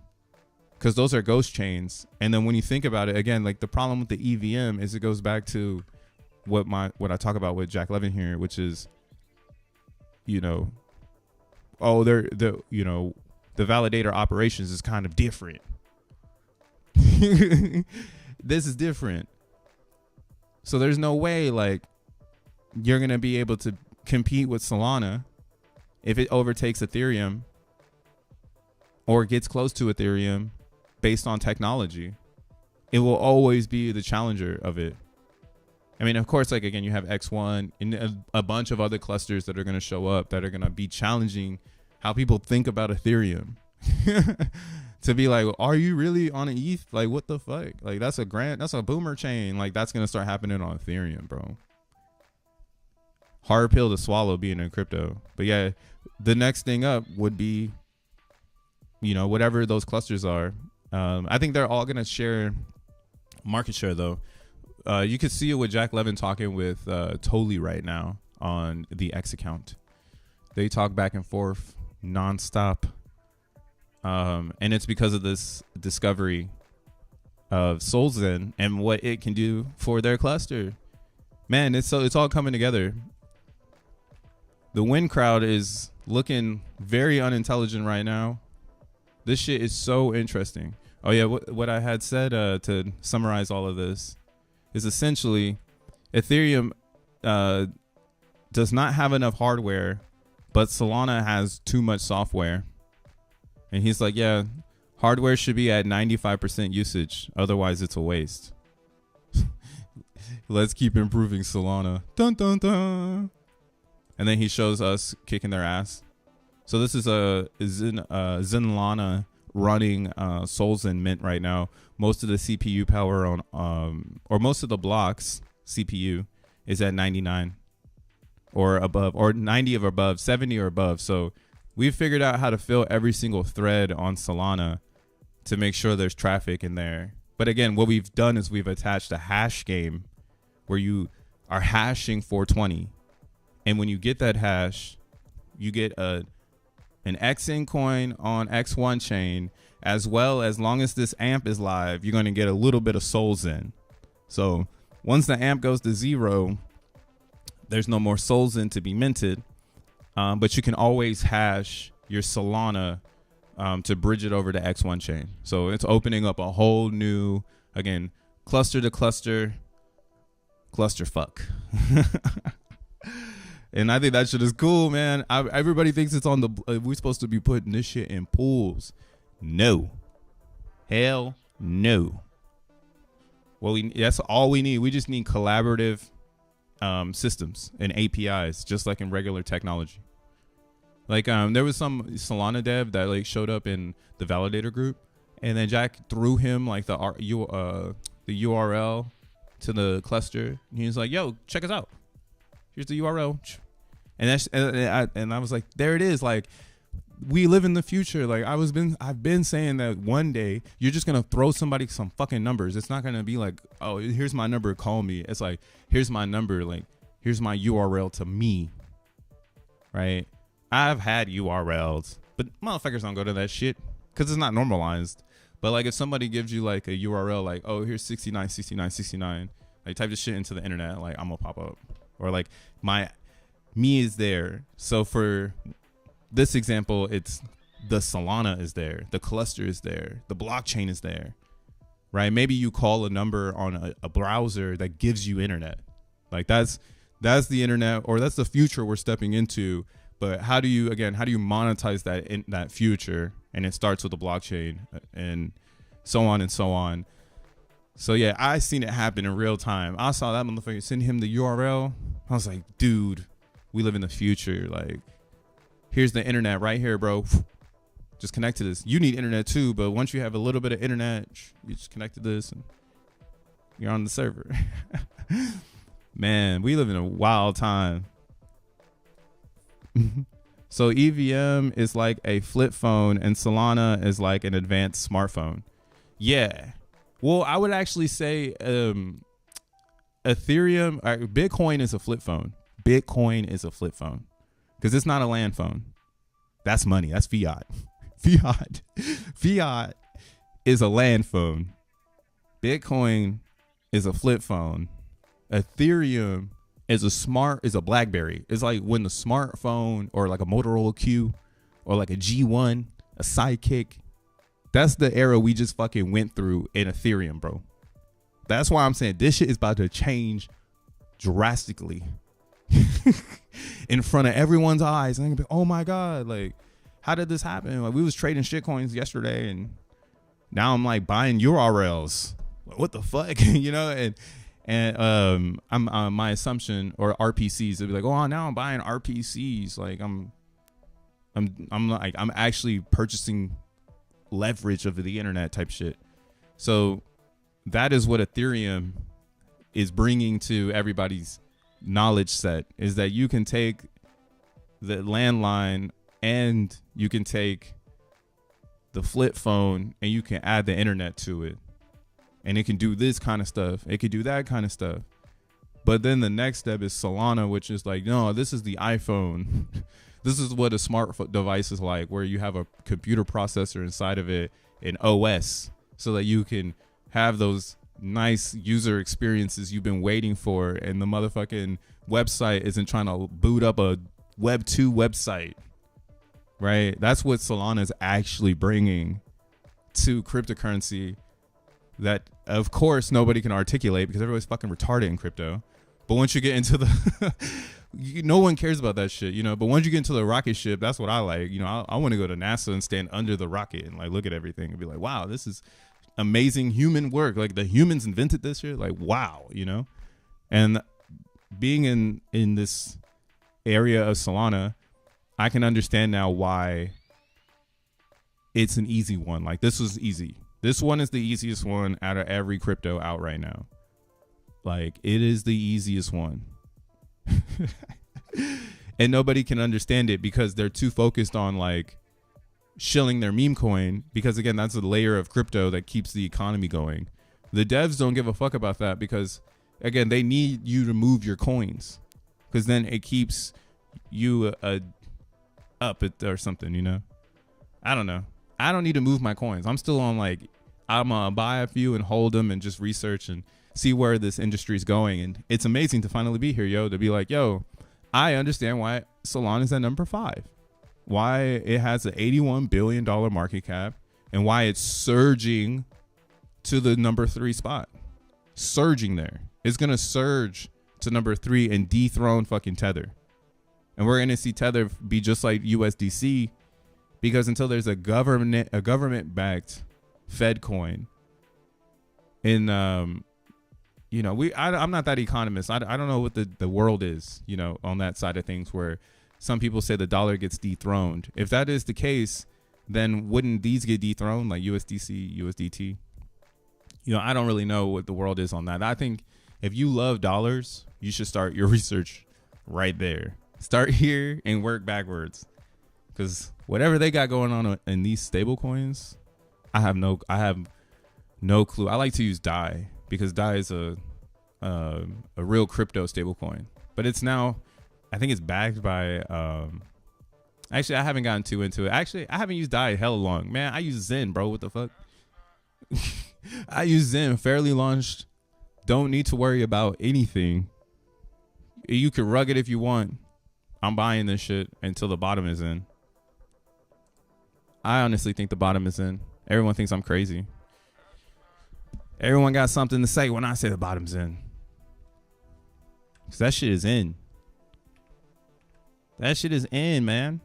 because those are ghost chains. And then when you think about it, again, like the problem with the EVM is it goes back to what I talk about with Jack Levin here, which is, you know, oh, the validator operations is kind of different. This is different. So there's no way like you're going to be able to compete with Solana if it overtakes Ethereum or gets close to Ethereum based on technology. It will always be the challenger of it. I mean, of course, like, again, you have X1 and a bunch of other clusters that are going to show up that are going to be challenging how people think about Ethereum. To be like, are you really on an ETH? Like, what the fuck? Like, that's a boomer chain. Like, that's going to start happening on Ethereum, bro. Hard pill to swallow being in crypto. But yeah, the next thing up would be, you know, whatever those clusters are. I think they're all going to share market share, though. You could see it with Jack Levin talking with Tolly right now on the X account. They talk back and forth nonstop. And it's because of this discovery of solXEN and what it can do for their cluster. Man, it's all coming together. The Win crowd is looking very unintelligent right now. This shit is so interesting. Oh yeah, what I had said to summarize all of this is essentially Ethereum does not have enough hardware, but Solana has too much software. And he's like, yeah, hardware should be at 95% usage. Otherwise, it's a waste. Let's keep improving Solana. Dun, dun, dun. And then he shows us kicking their ass. So this is a XENlana running solXEN mint right now. Most of the CPU power on, or most of the blocks CPU is at 99 or above, or 90 or above, 70 or above. So we've figured out how to fill every single thread on Solana to make sure there's traffic in there. But again, what we've done is we've attached a hash game where you are hashing 420. And when you get that hash, you get an XEN coin on X1 chain, as well as long as this AMP is live, you're going to get a little bit of solXEN. So once the AMP goes to 0, there's no more solXEN to be minted. But you can always hash your Solana to bridge it over to X1 chain. So it's opening up a whole new, again, cluster to cluster fuck. And I think that shit is cool, man. Everybody thinks it's on the, we're supposed to be putting this shit in pools. No. Hell no. Well, that's all we need. We just need collaborative systems and APIs, just like in regular technology. Like there was some Solana dev that like showed up in the validator group, and then Jack threw him like the URL to the cluster. And he was like, "Yo, check us out. Here's the URL." And I was like, "There it is." Like, we live in the future. Like I've been saying that one day you're just gonna throw somebody some fucking numbers. It's not gonna be like, "Oh, here's my number, call me." It's like, here's my number, like here's my URL to me. Right? I've had URLs, but motherfuckers don't go to that shit because it's not normalized. But like if somebody gives you like a URL, like, oh, here's 696969, like type this shit into the internet, like I'm gonna pop up. Or like me is there. So for this example, it's the Solana is there, the cluster is there, the blockchain is there, right? Maybe you call a number on a browser that gives you internet. Like that's the internet, or that's the future we're stepping into. But how do you monetize that in that future? And it starts with the blockchain and so on and so on. So yeah, I seen it happen in real time. I saw that motherfucker send him the URL. I was like, dude, we live in the future. Like, here's the internet right here, bro. Just connect to this. You need internet too, but once you have a little bit of internet, you just connect to this and you're on the server. Man, we live in a wild time. So EVM is like a flip phone and Solana is like an advanced smartphone. Yeah. Well, I would actually say Ethereum, Bitcoin is a flip phone. Bitcoin is a flip phone because it's not a land phone. That's money. That's fiat. Fiat is a land phone. Bitcoin is a flip phone. Ethereum is a BlackBerry. It's like when the smartphone or like a Motorola Q or like a G1, a Sidekick. That's the era we just fucking went through in Ethereum, bro. That's why I'm saying this shit is about to change drastically in front of everyone's eyes. And be, oh my God, like, how did this happen? Like, we was trading shit coins yesterday and now I'm like buying URLs. What the fuck? You know, and I'm my assumption, or RPCs, they'll be like, oh, now I'm buying RPCs. Like I'm actually purchasing leverage of the internet type shit. So that is what Ethereum is bringing to everybody's knowledge set, is that you can take the landline and you can take the flip phone and you can add the internet to it. And it can do this kind of stuff. It could do that kind of stuff. But then the next step is Solana, which is like, no, this is the iPhone. This is what a smart device is like, where you have a computer processor inside of it, an OS, so that you can have those nice user experiences you've been waiting for. And the motherfucking website isn't trying to boot up a Web 2 website, right? That's what Solana is actually bringing to cryptocurrency. That, of course, nobody can articulate because everybody's fucking retarded in crypto. But once you get into the, no one cares about that shit, you know. But once you get into the rocket ship, that's what I like. You know, I want to go to NASA and stand under the rocket and like look at everything and be like, wow, this is amazing human work. Like the humans invented this shit. Like, wow, you know. And being in this area of Solana, I can understand now why it's an easy one. Like, this was easy. This one is the easiest one out of every crypto out right now. Like, it is the easiest one. And nobody can understand it because they're too focused on like shilling their meme coin, because again, that's a layer of crypto that keeps the economy going. The devs don't give a fuck about that because again, they need you to move your coins, because then it keeps you up or something, you know. I don't know. I don't need to move my coins. I'm still on like, I'm gonna buy a few and hold them and just research and see where this industry is going. And it's amazing to finally be here, yo, to be like, yo, I understand why Solana is at number 5, why it has an $81 billion market cap, and why it's surging to the number 3 spot. Surging there. It's gonna surge to number 3 and dethrone fucking Tether. And we're gonna see Tether be just like USDC, because until there's a government backed Fed coin in you know, I'm not that economist. I don't know what the world is, you know, on that side of things, where some people say the dollar gets dethroned. If that is the case, then wouldn't these get dethroned, like USDC, USDT? You know, I don't really know what the world is on that. I think if you love dollars, you should start your research right there. Start here and work backwards. Because whatever they got going on in these stable coins, I have no clue. I like to use DAI because DAI is a real crypto stable coin. But it's now, I think it's backed by, actually, I haven't gotten too into it. Actually, I haven't used DAI hella long. Man, I use Zen, bro. What the fuck? I use Zen, fairly launched. Don't need to worry about anything. You can rug it if you want. I'm buying this shit until the bottom is in. I honestly think the bottom is in. Everyone thinks I'm crazy. Everyone got something to say when I say the bottom's in. Because that shit is in. That shit is in, man.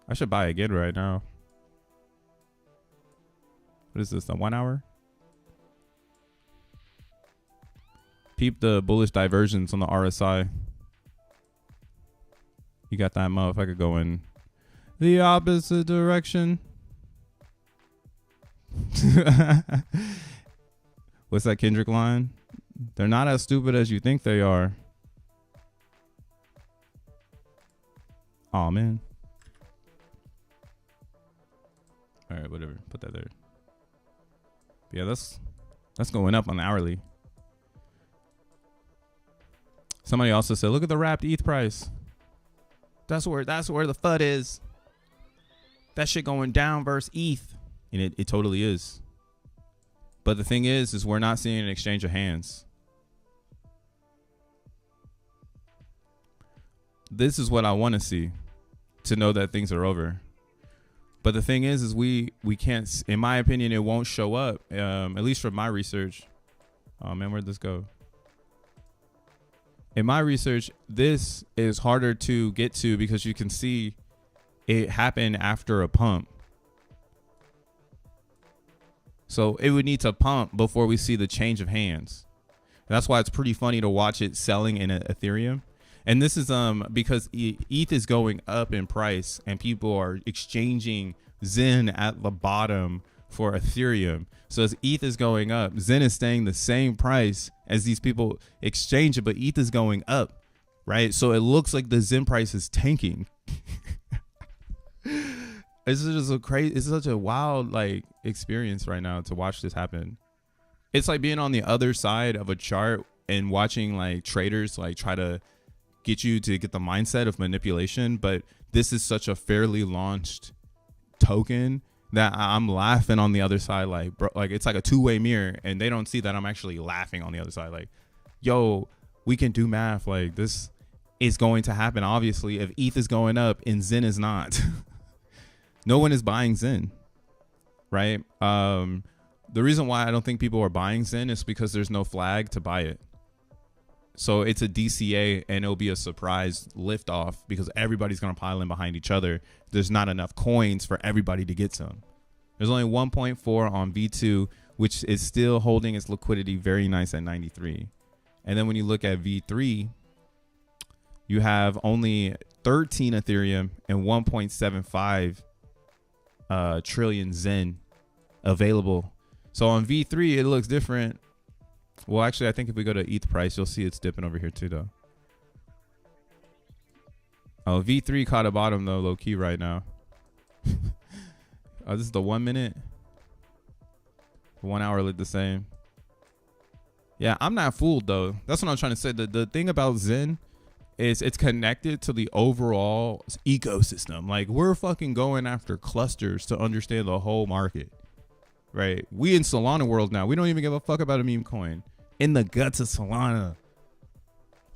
I should buy again right now. What is this, the 1 hour? Peep the bullish divergence on the RSI. You got that motherfucker going the opposite direction. What's that Kendrick line? They're not as stupid as you think they are. Oh man. All right, whatever. Put that there. Yeah, that's going up on the hourly. Somebody also said, look at the wrapped ETH price. That's where the FUD is. That shit going down versus ETH. And it totally is. But the thing is we're not seeing an exchange of hands. this is what I want to see to know that things are over. But the thing is we can't, in my opinion, it won't show up, at least from my research. Oh man, where'd this go? In my research, this is harder to get to because you can see it happened after a pump. So it would need to pump before we see the change of hands. That's why it's pretty funny to watch it selling in Ethereum. And this is because ETH is going up in price and people are exchanging XEN at the bottom for Ethereum. So as ETH is going up, XEN is staying the same price as these people exchange it, but ETH is going up, right? So it looks like the XEN price is tanking. It's just a crazy, it's such a wild like experience right now to watch this happen. It's like being on the other side of a chart and watching like traders like try to get you to get the mindset of manipulation. But this is such a fairly launched token that I'm laughing on the other side. Like, bro, like it's like a two-way mirror and they don't see that I'm actually laughing on the other side. Like, yo, we can do math. Like this is going to happen. Obviously, if ETH is going up and XEN is not, no one is buying XEN, right? The reason why I don't think people are buying XEN is because there's no flag to buy it. So it's a DCA and it'll be a surprise liftoff because everybody's going to pile in behind each other. There's not enough coins for everybody to get some. There's only 1.4 on V2, which is still holding its liquidity very nice at 93. And then when you look at V3, you have only 13 Ethereum and 1.75 trillion XEN available. So on V3, it looks different. Well, actually, I think if we go to ETH price, you'll see it's dipping over here too, though. Oh, V3 caught a bottom, though, low key right now. Oh, this is the 1 minute. 1 hour looked the same. Yeah, I'm not fooled, though. That's what I'm trying to say. The thing about XEN is it's connected to the overall ecosystem. Like, we're fucking going after clusters to understand the whole market. Right? We in Solana world now. We don't even give a fuck about a meme coin. In the guts of Solana.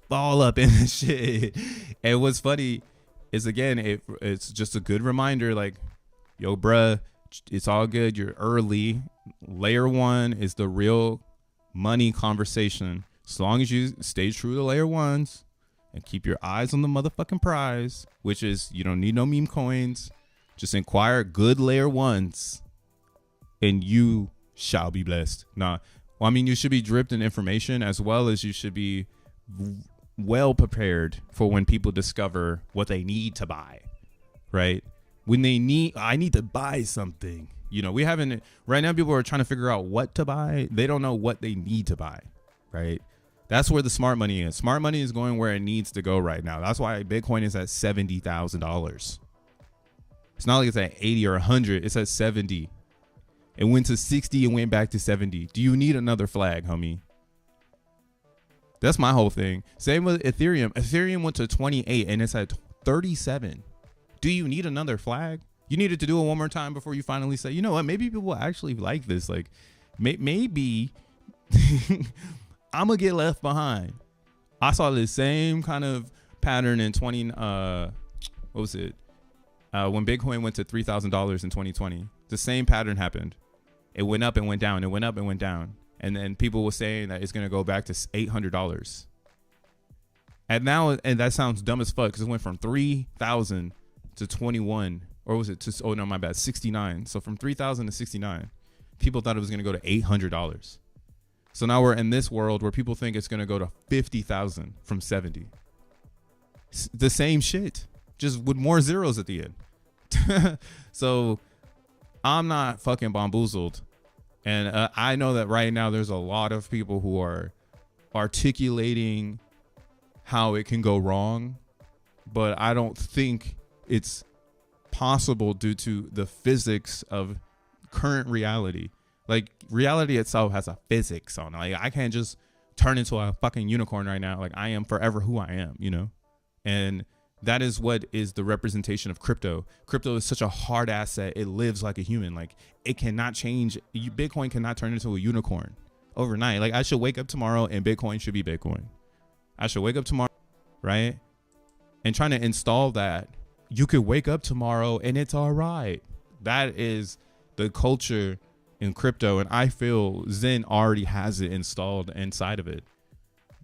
All up in this shit. And what's funny is, again, it's just a good reminder, like, yo, bruh, it's all good. You're early. Layer 1 is the real money conversation. As long as you stay true to layer 1s and keep your eyes on the motherfucking prize, which is you don't need no meme coins. Just inquire good layer 1s. And you shall be blessed. Nah, well, I mean, you should be dripped in information as well as you should be well prepared for when people discover what they need to buy, right? When they need, I need to buy something. You know, we haven't, right now people are trying to figure out what to buy. They don't know what they need to buy, right? That's where the smart money is. Smart money is going where it needs to go right now. That's why Bitcoin is at $70,000. It's not like it's at 80 or 100. It's at 70. It went to 60 and went back to 70. Do you need another flag, homie? That's my whole thing. Same with Ethereum. Ethereum went to 28 and it's at 37. Do you need another flag? You needed to do it one more time before you finally say, you know what? Maybe people actually like this. Like, maybe I'm going to get left behind. I saw the same kind of pattern in what was it? When Bitcoin went to $3,000 in 2020. The same pattern happened. It went up and went down. It went up and went down. And then people were saying that it's going to go back to $800. And now, and that sounds dumb as fuck because it went from 3,000 to 21, or was it to, oh no, my bad, 69. So from 3,000 to 69, people thought it was going to go to $800. So now we're in this world where people think it's going to go to 50,000 from 70. The same shit, just with more zeros at the end. So I'm not fucking bamboozled. And I know that right now there's a lot of people who are articulating how it can go wrong, but I don't think it's possible due to the physics of current reality. Like, reality itself has a physics on it. Like, I can't just turn into a fucking unicorn right now. Like, I am forever who I am, you know? And that is what is the representation of crypto. Crypto is such a hard asset. It lives like a human. Like, it cannot change. Bitcoin cannot turn into a unicorn overnight. Like, I should wake up tomorrow and Bitcoin should be Bitcoin. I should wake up tomorrow, right? and trying to install that, you could wake up tomorrow and it's all right. That is the culture in crypto, and I feel Zen already has it installed inside of it.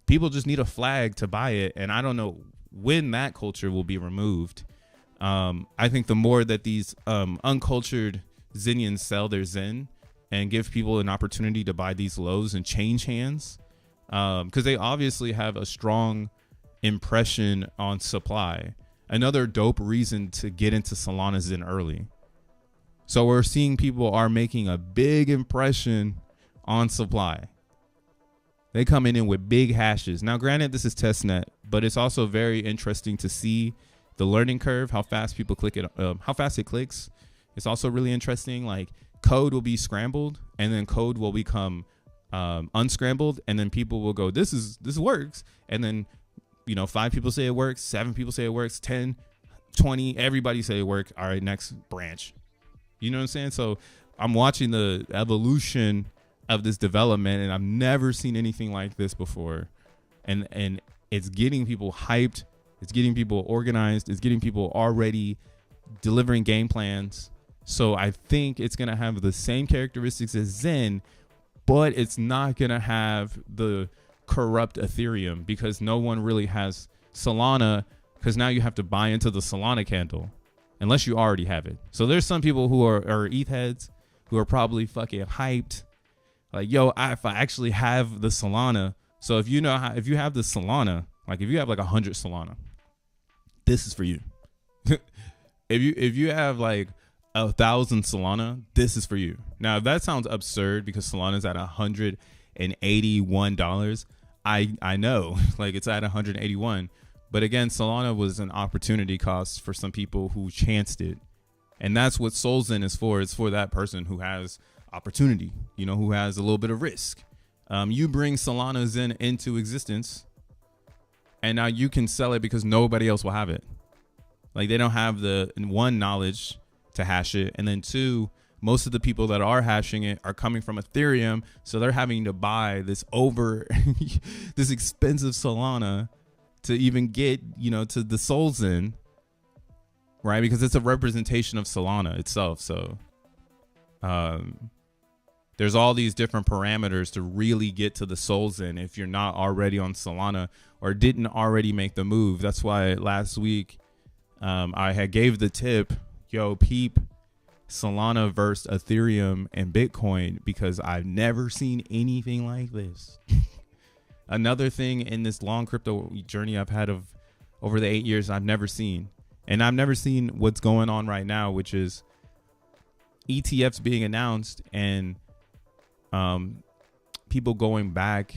People just need a flag to buy it, and I don't know when that culture will be removed. I think the more that these uncultured Zenians sell their Zen and give people an opportunity to buy these lows and change hands, because they obviously have a strong impression on supply. Another dope reason to get into Solana Zen early. So we're seeing people are making a big impression on supply. They coming in with big hashes. Now, granted, this is testnet, but it's also very interesting to see the learning curve, how fast people click it, how fast it clicks. It's also really interesting. Like, code will be scrambled, and then code will become unscrambled, and then people will go, this works, and then 5 people say it works, 7 people say it works, 10, 20, everybody say it works. All right, next branch. You know what I'm saying? So I'm watching the evolution of this development, and I've never seen anything like this before. And it's getting people hyped. It's getting people organized. It's getting people already delivering game plans. So I think it's going to have the same characteristics as Zen, but it's not going to have the corrupt Ethereum, because no one really has Solana, because now you have to buy into the Solana candle unless you already have it. So there's some people who are ETH heads who are probably fucking hyped. Like, yo, if I actually have the Solana. So if you have the Solana, like if you have like 100 Solana, this is for you. if you have like 1,000 Solana, this is for you. Now, if that sounds absurd because Solana is at $181, I know, like it's at 181. But again, Solana was an opportunity cost for some people who chanced it. And that's what solXEN is for. It's for that person who has opportunity, who has a little bit of risk. You bring Solana Zen into existence, and now you can sell it because nobody else will have it. Like, they don't have the one knowledge to hash it, and then 2, most of the people that are hashing it are coming from Ethereum, so they're having to buy this this expensive Solana to even get to the solXEN, right? Because it's a representation of Solana itself. So there's all these different parameters to really get to the solXEN if you're not already on Solana or didn't already make the move. That's why last week I had gave the tip, yo, peep Solana versus Ethereum and Bitcoin, because I've never seen anything like this. Another thing in this long crypto journey I've had of over the 8 years, I've never seen. And I've never seen what's going on right now, which is ETFs being announced and people going back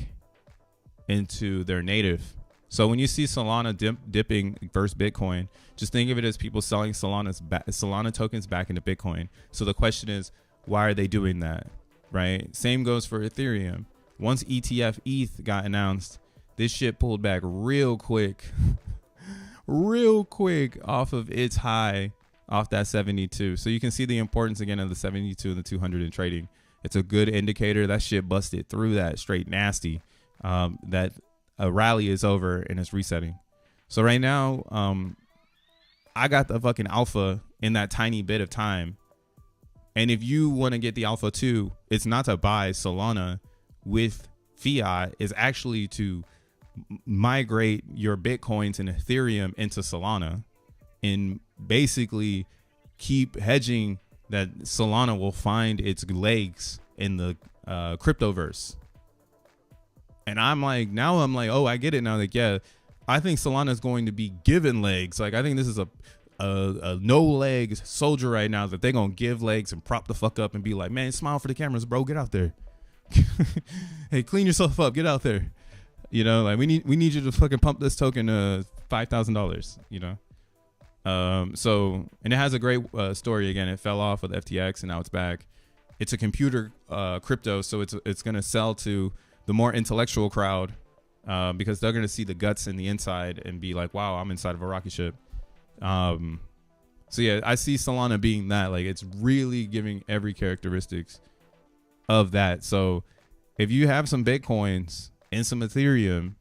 into their native. So when you see Solana dipping versus Bitcoin, just think of it as people selling Solana tokens back into Bitcoin. So the question is, why are they doing that, right? Same goes for Ethereum. Once ETF ETH got announced, this shit pulled back real quick, real quick off of its high, off that 72. So you can see the importance again of the 72 and the 200 in trading. It's a good indicator. That shit busted through that straight nasty. That a rally is over and it's resetting. So right now, I got the fucking alpha in that tiny bit of time. And if you want to get the alpha too, it's not to buy Solana with fiat, is actually to migrate your Bitcoins and Ethereum into Solana and basically keep hedging that Solana will find its legs in the cryptoverse. And I'm like, oh, I get it now. Like, yeah, I think Solana is going to be given legs. Like, I think this is a no legs soldier right now that they're going to give legs and prop the fuck up and be like, man, smile for the cameras, bro. Get out there. Hey, clean yourself up. Get out there. Like we need you to fucking pump this token $5,000, So, and it has a great story. Again, it fell off with FTX and now it's back. It's a computer crypto. So it's going to sell to the more intellectual crowd because they're going to see the guts in the inside and be like, wow, I'm inside of a rocket ship. So yeah, I see Solana being that. Like, it's really giving every characteristics of that. So if you have some Bitcoins and some Ethereum,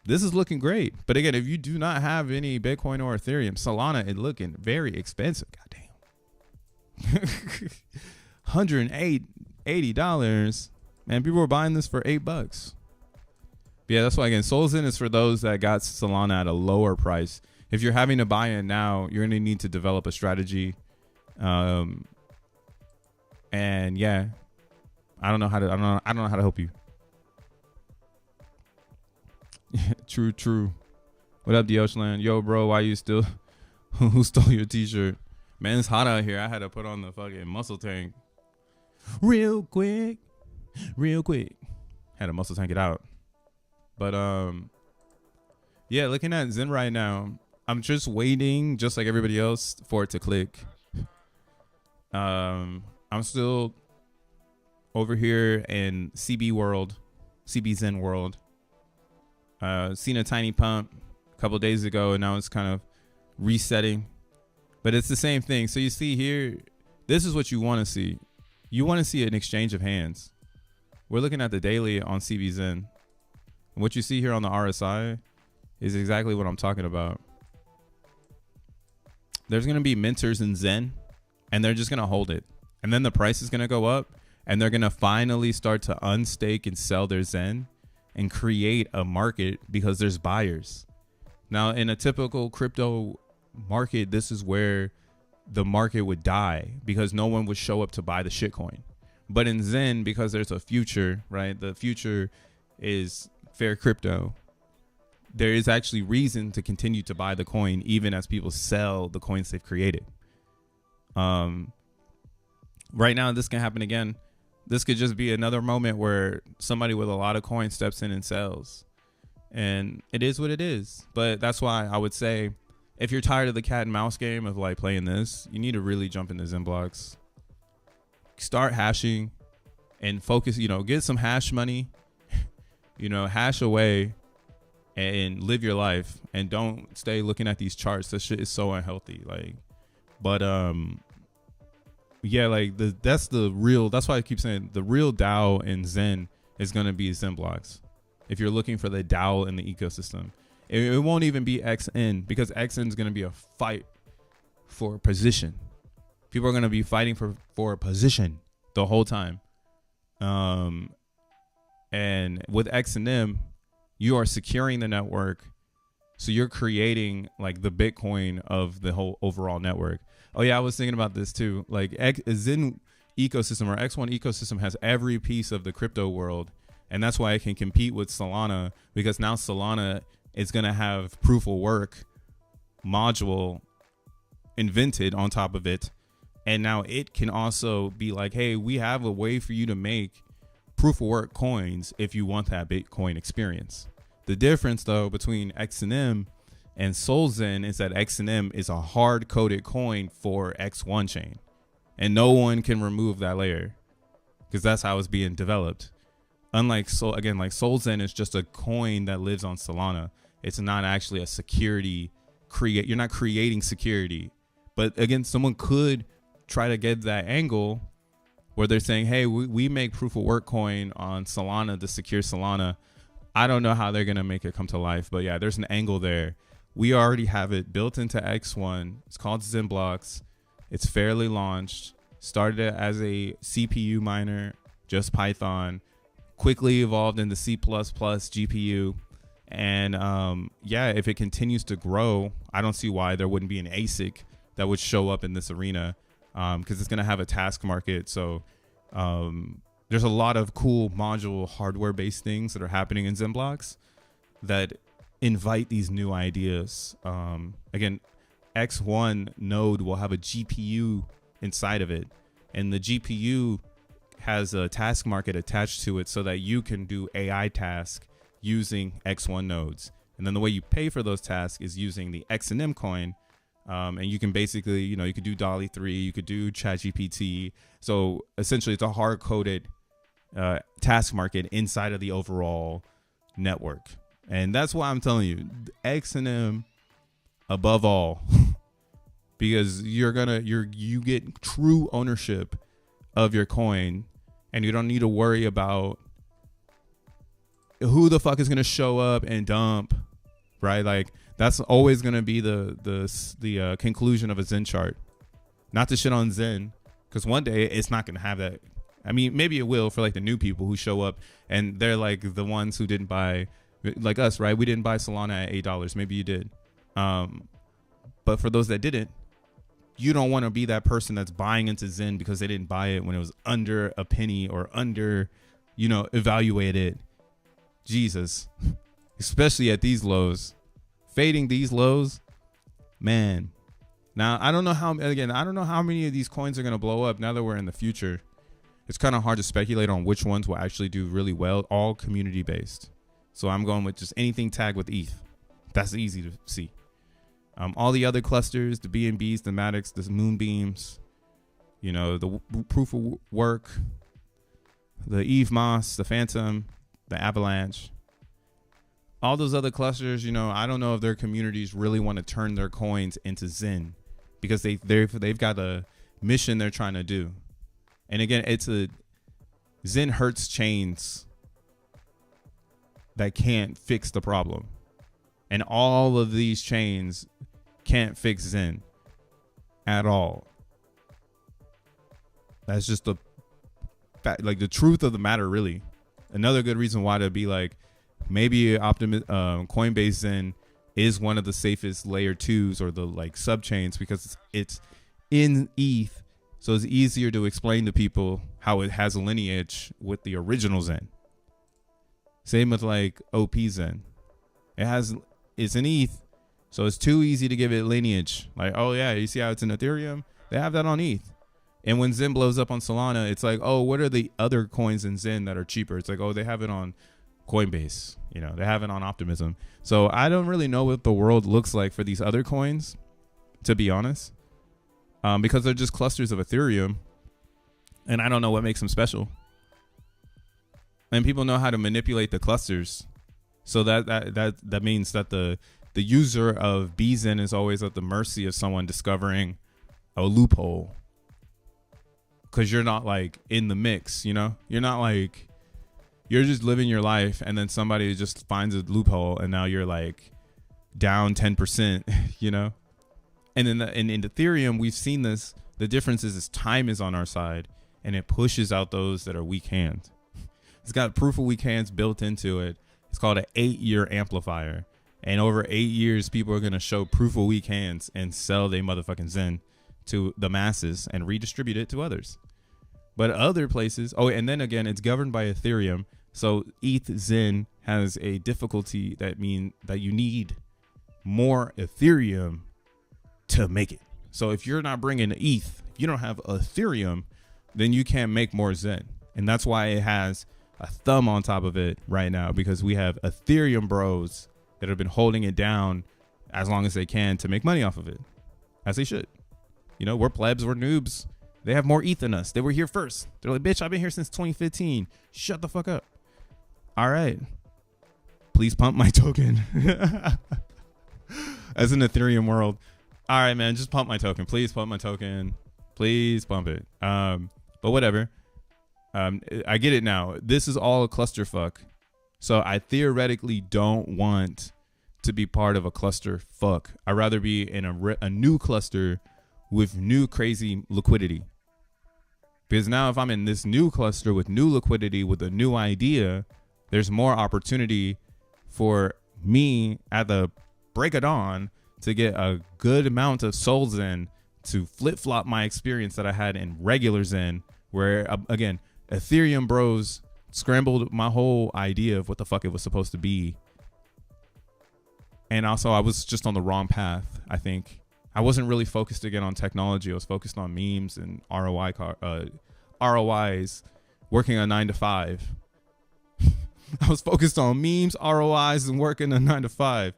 this is looking great. But again, if you do not have any Bitcoin or Ethereum, Solana is looking very expensive. Goddamn. $180. Man, people are buying this for $8. Yeah, that's why, again, SolXEN is for those that got Solana at a lower price. If you're having to buy it now, you're going to need to develop a strategy. And yeah, I don't know how to help you. True. What up, Xolana? Yo, bro, why you still who stole your t-shirt? Man, it's hot out here. I had to put on the fucking muscle tank real quick. Had a muscle tank it out. But yeah, looking at XEN right now, I'm just waiting, just like everybody else, for it to click. I'm still over here in CBXEN world. Seen a tiny pump a couple days ago, and now it's kind of resetting. But it's the same thing. So you see here, this is what you want to see. You want to see an exchange of hands. We're looking at the daily on CBXEN. And what you see here on the RSI is exactly what I'm talking about. There's going to be minters in XEN, and they're just going to hold it. And then the price is going to go up, and they're going to finally start to unstake and sell their XEN and create a market because there's buyers. Now, in a typical crypto market, this is where the market would die because no one would show up to buy the shitcoin. But in XEN, because there's a future, right? The future is fair crypto. There is actually reason to continue to buy the coin even as people sell the coins they've created. Right now, this can happen again. This could just be another moment where somebody with a lot of coins steps in and sells. And it is what it is. But that's why I would say, if you're tired of the cat and mouse game of like playing this, you need to really jump into XENblocks. Start hashing and focus, get some hash money, hash away and live your life, and don't stay looking at these charts. That shit is so unhealthy. Yeah, that's why I keep saying the real DAO in XEN is going to be XENblocks. If you're looking for the DAO in the ecosystem, it won't even be XN, because XN is going to be a fight for position. People are going to be fighting for a position the whole time. And with XNM, you are securing the network. So you're creating like the Bitcoin of the whole overall network. Oh yeah, I was thinking about this too. Like XEN ecosystem or X1 ecosystem has every piece of the crypto world. And that's why it can compete with Solana, because now Solana is going to have proof of work module invented on top of it. And now it can also be like, hey, we have a way for you to make proof of work coins if you want that Bitcoin experience. The difference though between XNM and SolXEN is that XNM is a hard coded coin for X1 chain, and no one can remove that layer because that's how it's being developed. Unlike SolXEN is just a coin that lives on Solana. It's not actually a security you're not creating security. But again, someone could try to get that angle where they're saying, hey, we make proof of work coin on Solana to secure Solana. I don't know how they're going to make it come to life, but yeah, there's an angle there. We already have it built into X1. It's called XENblocks. It's fairly launched. Started as a CPU miner, just Python. Quickly evolved into C++ GPU. And yeah, if it continues to grow, I don't see why there wouldn't be an ASIC that would show up in this arena, because it's going to have a task market. So there's a lot of cool module hardware-based things that are happening in XENblocks that invite these new ideas. Again, X1 node will have a GPU inside of it, and the GPU has a task market attached to it so that you can do AI tasks using X1 nodes. And then the way you pay for those tasks is using the XNM coin. And you can basically, you could do DALL-E 3, you could do ChatGPT. So essentially it's a hard-coded task market inside of the overall network. And that's why I'm telling you, XNM above all, because you get true ownership of your coin, and you don't need to worry about who the fuck is gonna show up and dump, right? Like that's always gonna be the conclusion of a Zen chart. Not to shit on Zen, because one day it's not gonna have that. I mean, maybe it will for like the new people who show up and they're like the ones who didn't buy, like us, right? We didn't buy Solana at $8. Maybe you did. But for those that didn't, you don't want to be that person that's buying into Zen because they didn't buy it when it was under a penny or under, you know, evaluated. Jesus, especially at these lows, fading these lows, man. Now, I don't know how many of these coins are going to blow up now that we're in the future. It's kind of hard to speculate on which ones will actually do really well, all community based. So I'm going with just anything tagged with ETH. That's easy to see. All the other clusters, the BNBs, the Matics, the Moonbeams, you know, the proof of work, the Eve Moss, the Phantom, the Avalanche, all those other clusters, you know, I don't know if their communities really want to turn their coins into Zen because they've got a mission they're trying to do. And again, it's a Zen hurts chains that can't fix the problem. And all of these chains can't fix Zen at all. That's just the truth of the matter, really. Another good reason why to be like, maybe Coinbase Zen is one of the safest layer 2s or the like subchains because it's in ETH. So it's easier to explain to people how it has a lineage with the original Zen. Same with like OP Zen. It's an ETH, so it's too easy to give it lineage. Like, oh yeah, you see how it's in Ethereum? They have that on ETH. And when Zen blows up on Solana, it's like, oh, what are the other coins in Zen that are cheaper? It's like, oh, they have it on Coinbase. You know, they have it on Optimism. So I don't really know what the world looks like for these other coins, to be honest, because they're just clusters of Ethereum, and I don't know what makes them special. And people know how to manipulate the clusters. So that means that the user of BZen is always at the mercy of someone discovering a loophole. Because you're not like in the mix, you know? You're not like, you're just living your life and then somebody just finds a loophole and now you're like down 10%, you know? And in Ethereum, we've seen this. The difference is time is on our side and it pushes out those that are weak hands. It's got proof of weak hands built into it. It's called an 8-year amplifier. And over 8 years, people are going to show proof of weak hands and sell their motherfucking Zen to the masses and redistribute it to others. But other places, oh, and then again, it's governed by Ethereum. So ETH Zen has a difficulty that means that you need more Ethereum to make it. So if you're not bringing ETH, if you don't have Ethereum, then you can't make more Zen. And that's why it has a thumb on top of it right now, because we have Ethereum bros that have been holding it down as long as they can to make money off of it, as they should. You know, we're plebs, we're noobs. They have more ETH than us. They were here first. They're like, bitch, I've been here since 2015. Shut the fuck up. All right. Please pump my token. As in Ethereum world. All right, man, just pump my token. Please pump my token. Please pump it. But whatever. I get it now. This is all a clusterfuck. So I theoretically don't want to be part of a clusterfuck. I'd rather be in a new cluster with new crazy liquidity. Because now if I'm in this new cluster with new liquidity, with a new idea, there's more opportunity for me at the break of dawn to get a good amount of soul Zen to flip-flop my experience that I had in regular Zen, where, again, Ethereum bros scrambled my whole idea of what the fuck it was supposed to be. And also, I was just on the wrong path, I think. I wasn't really focused again on technology. I was focused on memes and ROIs, working a 9 to 5. I was focused on memes, ROIs, and working a 9 to 5.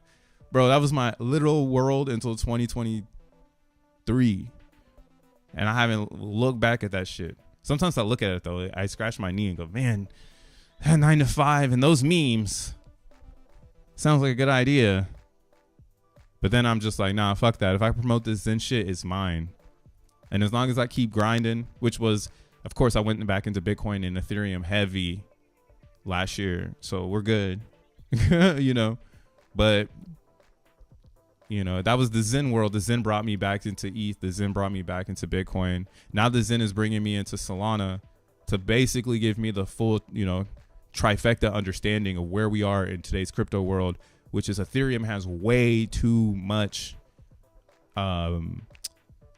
Bro, that was my literal world until 2023. And I haven't looked back at that shit. Sometimes I look at it, though. I scratch my knee and go, man, that 9 to 5 and those memes sounds like a good idea. But then I'm just like, nah, fuck that. If I promote this Zen shit, it's mine. And as long as I keep grinding, which was, of course, I went back into Bitcoin and Ethereum heavy last year, so we're good. You know, but you know, that was the Zen world. The Zen brought me back into ETH. The Zen brought me back into Bitcoin. Now the Zen is bringing me into Solana to basically give me the full, you know, trifecta understanding of where we are in today's crypto world, which is Ethereum has way too much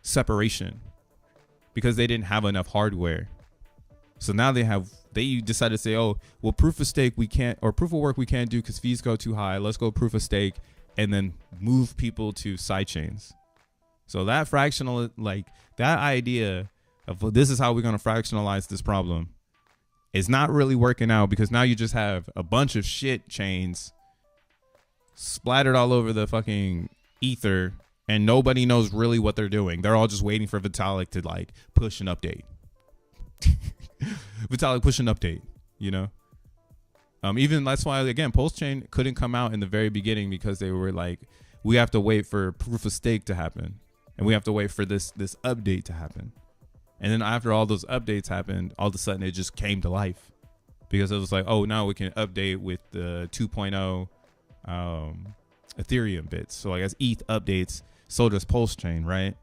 separation because they didn't have enough hardware. So now they decided to say, oh, well, proof of stake we can't, or proof of work we can't do because fees go too high. Let's go proof of stake and then move people to sidechains. So that fractional, like that idea of, well, this is how we're going to fractionalize this problem is not really working out, because now you just have a bunch of shit chains splattered all over the fucking ether and nobody knows really what they're doing. They're all just waiting for Vitalik to like push an update. Vitalik push an update, you know? Even that's why, again, Pulse-Chain couldn't come out in the very beginning, because they were like, we have to wait for proof of stake to happen, and we have to wait for this update to happen. And then after all those updates happened, all of a sudden it just came to life, because it was like, oh, now we can update with the 2.0 Ethereum bits. So I guess ETH updates, so does Pulse-Chain, right?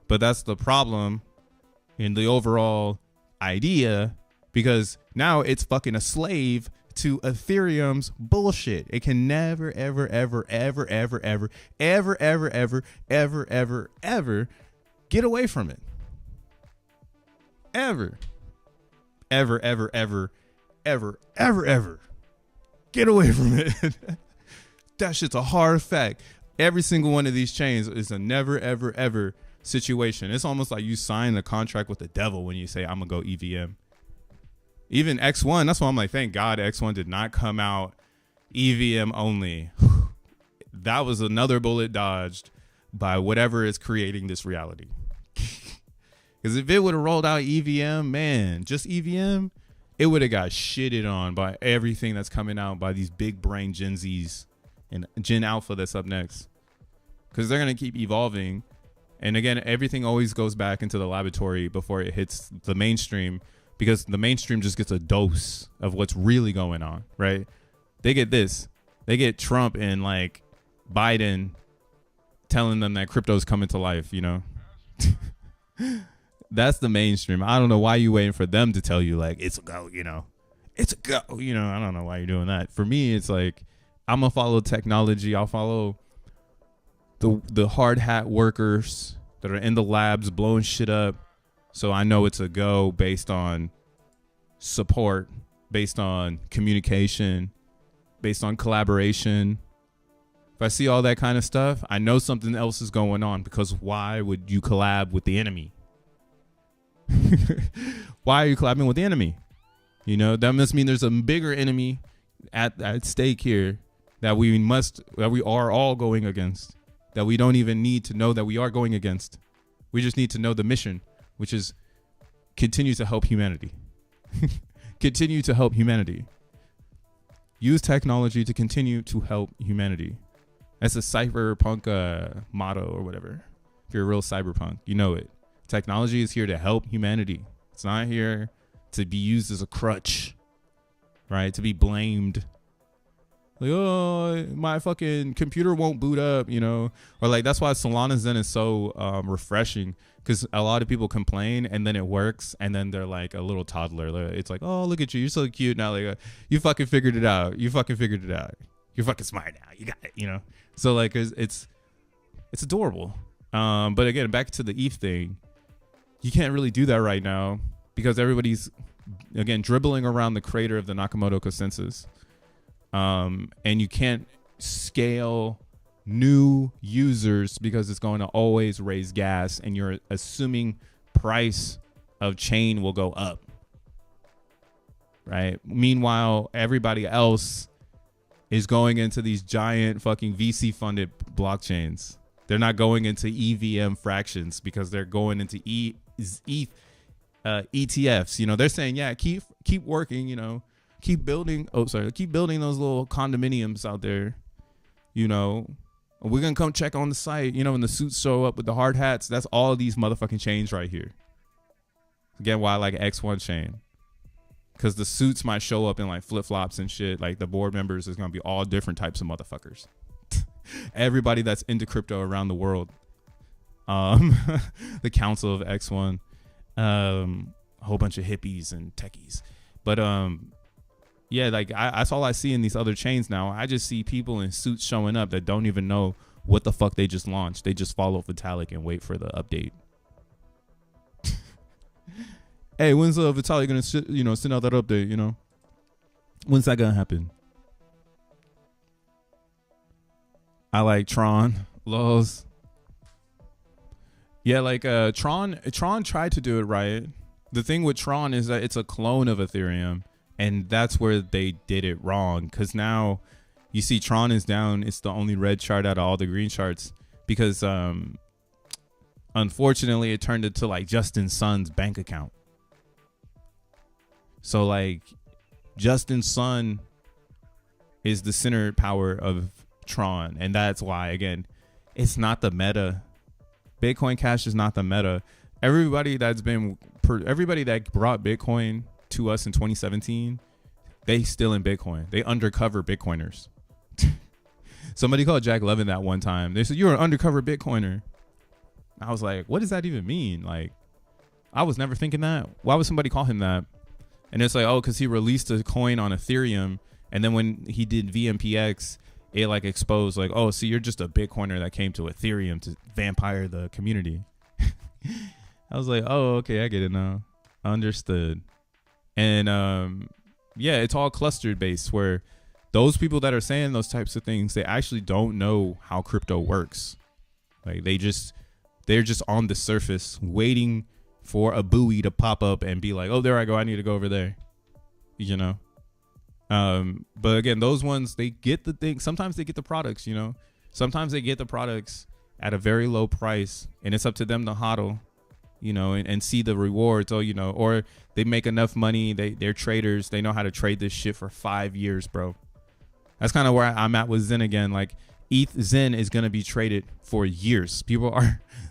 But that's the problem in the overall idea, because now it's fucking a slave to Ethereum's bullshit. It can never, ever, ever, ever, ever, ever, ever, ever, ever, ever, ever, ever get away from it. Ever, ever, ever, ever, ever, ever, ever get away from it. That shit's a hard fact. Every single one of these chains is a never, ever, ever situation. It's almost like you sign a contract with the devil when you say, I'm gonna go EVM. Even X1, that's why I'm like, thank God X1 did not come out EVM only. That was another bullet dodged by whatever is creating this reality. Because if it would have rolled out EVM, man, just EVM, it would have got shitted on by everything that's coming out by these big brain Gen Zs and Gen Alpha that's up next. Because they're going to keep evolving. And again, everything always goes back into the laboratory before it hits the mainstream, because the mainstream just gets a dose of what's really going on, right? They get this. They get Trump and like Biden telling them that crypto's coming to life, you know? That's the mainstream. I don't know why you waiting for them to tell you like it's a go, you know? It's a go, you know? I don't know why you're doing that. For me, it's like I'm gonna follow technology. I'll follow the hard hat workers that are in the labs blowing shit up. So I know it's a go based on support, based on communication, based on collaboration. If I see all that kind of stuff, I know something else is going on, because why would you collab with the enemy? Why are you collabing with the enemy? You know, that must mean there's a bigger enemy at stake here that we are all going against, that we don't even need to know that we are going against. We just need to know the mission, which is continue to help humanity. Continue to help humanity. Use technology to continue to help humanity. That's a cyberpunk motto or whatever. If you're a real cyberpunk, you know it. Technology is here to help humanity. It's not here to be used as a crutch, right? To be blamed. Like, oh, my fucking computer won't boot up, you know? Or like, that's why Solana Zen is so refreshing, because a lot of people complain and then it works, and then they're like a little toddler. It's like, oh, look at you, you're so cute now. Like, you fucking figured it out. You fucking figured it out. You're fucking smart now. You got it, you know? So like, it's adorable. But again, back to the ETH thing, you can't really do that right now because everybody's, again, dribbling around the crater of the Nakamoto consensus. And you can't scale new users because it's going to always raise gas, and you're assuming price of chain will go up, right? Meanwhile, everybody else is going into these giant fucking VC funded blockchains. They're not going into EVM fractions because they're going into ETFs. You know, they're saying, yeah, keep working, you know, keep building those little condominiums out there, you know. We're gonna come check on the site, you know, when the suits show up with the hard hats. That's all of these motherfucking chains right here. Again, why I like X1 chain, because the suits might show up in like flip-flops and shit. Like the board members is going to be all different types of motherfuckers. Everybody that's into crypto around the world. The Council of XEN, a whole bunch of hippies and techies. But yeah, like that's all I see in these other chains now. I just see people in suits showing up that don't even know what the fuck they just launched. They just follow Vitalik and wait for the update. Hey, when's Vitalik gonna send out that update? When's that gonna happen? I like Tron. Lols. Yeah, like Tron tried to do it right. The thing with Tron is that it's a clone of Ethereum, and that's where they did it wrong. Because now you see Tron is down. It's the only red chart out of all the green charts because unfortunately it turned into like Justin Sun's bank account. So like Justin Sun is the center power of Tron, and that's why, again, it's not the meta. Bitcoin Cash is not the meta. Everybody that brought Bitcoin to us in 2017, they still in Bitcoin. They undercover Bitcoiners. Somebody called Jack Levin that one time. They said, "You're an undercover Bitcoiner." I was like, what does that even mean? Like, I was never thinking that. Why would somebody call him that? And it's like, oh, because he released a coin on Ethereum, and then when he did VMPX, it like exposed like, oh, so you're just a Bitcoiner that came to Ethereum to vampire the community. I was like, oh, okay, I get it now. Understood. And yeah, it's all clustered based, where those people that are saying those types of things, they actually don't know how crypto works. Like they're just on the surface waiting for a buoy to pop up and be like, oh, there I go. I need to go over there. But again, those ones, they get the thing. Sometimes they get the products, sometimes they get the products at a very low price, and it's up to them to hodl, and see the rewards, or they make enough money. They're traders. They know how to trade this shit for 5 years, bro. That's kind of where I'm at with Zen again. Like Zen is going to be traded for years.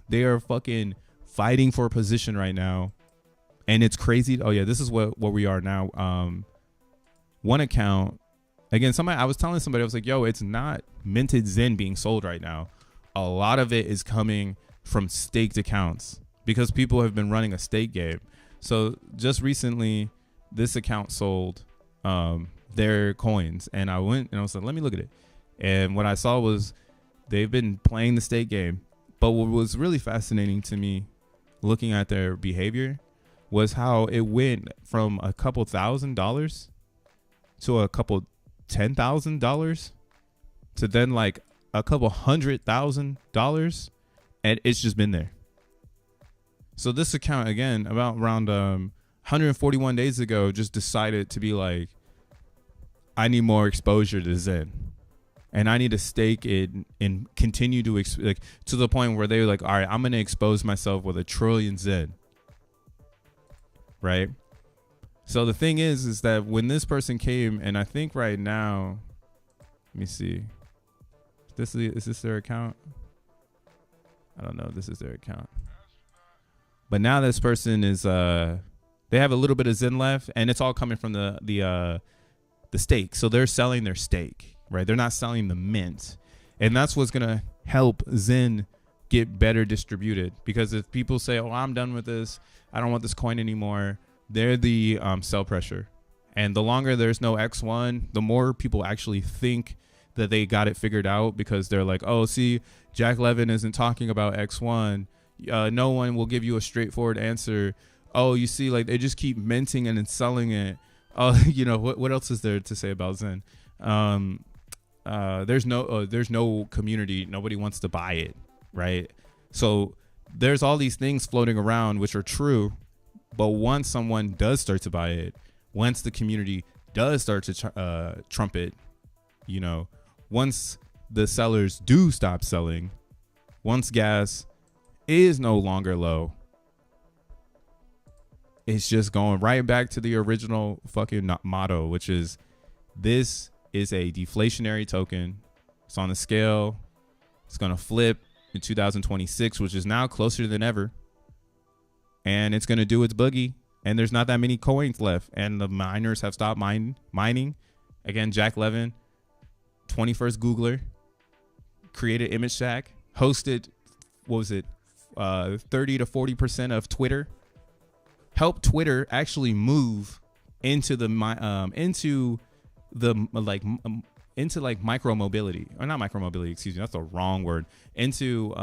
They are fucking fighting for a position right now. And it's crazy. Oh yeah, this is what we are now. One account, again, I was telling somebody, I was like, yo, it's not minted Zen being sold right now. A lot of it is coming from staked accounts because people have been running a stake game. So just recently, this account sold their coins, and I went and I was like, let me look at it. And what I saw was they've been playing the stake game. But what was really fascinating to me looking at their behavior was how it went from a couple $1,000 to a couple $10,000 to then like a couple $100,000, and it's just been there. So this account, again, around 141 days ago, just decided to be like, I need more exposure to Zen, and I need to stake it and continue to to the point where they were like, all right, I'm going to expose myself with 1 trillion Zen. Right. So the thing is that when this person came, and I think right now, let me see, is this their account? I don't know. This is their account. But now this person is, they have a little bit of Zen left, and it's all coming from the stake. So they're selling their stake, right? They're not selling the mint. And that's what's going to help Zen get better distributed. Because if people say, oh, I'm done with this, I don't want this coin anymore, they're the sell pressure. And the longer there's no X1, the more people actually think that they got it figured out, because they're like, oh, see, Jack Levin isn't talking about X1. No one will give you a straightforward answer. Oh, you see, like they just keep minting and then selling it. Oh, what else is there to say about Zen? There's no community. Nobody wants to buy it, right? So there's all these things floating around which are true, but once someone does start to buy it, once the community does start to trumpet, once the sellers do stop selling, once gas is no longer low, it's just going right back to the original fucking motto, which is, this is a deflationary token. It's on the scale. It's going to flip in 2026, which is now closer than ever. And it's going to do its boogie and there's not that many coins left, and the miners have stopped mining. Again, Jack Levin, 21st Googler, created Image Shack, hosted, what was it, 30 to 40% of Twitter, helped Twitter actually move into micro mobility, or not micro mobility, excuse me, that's the wrong word, into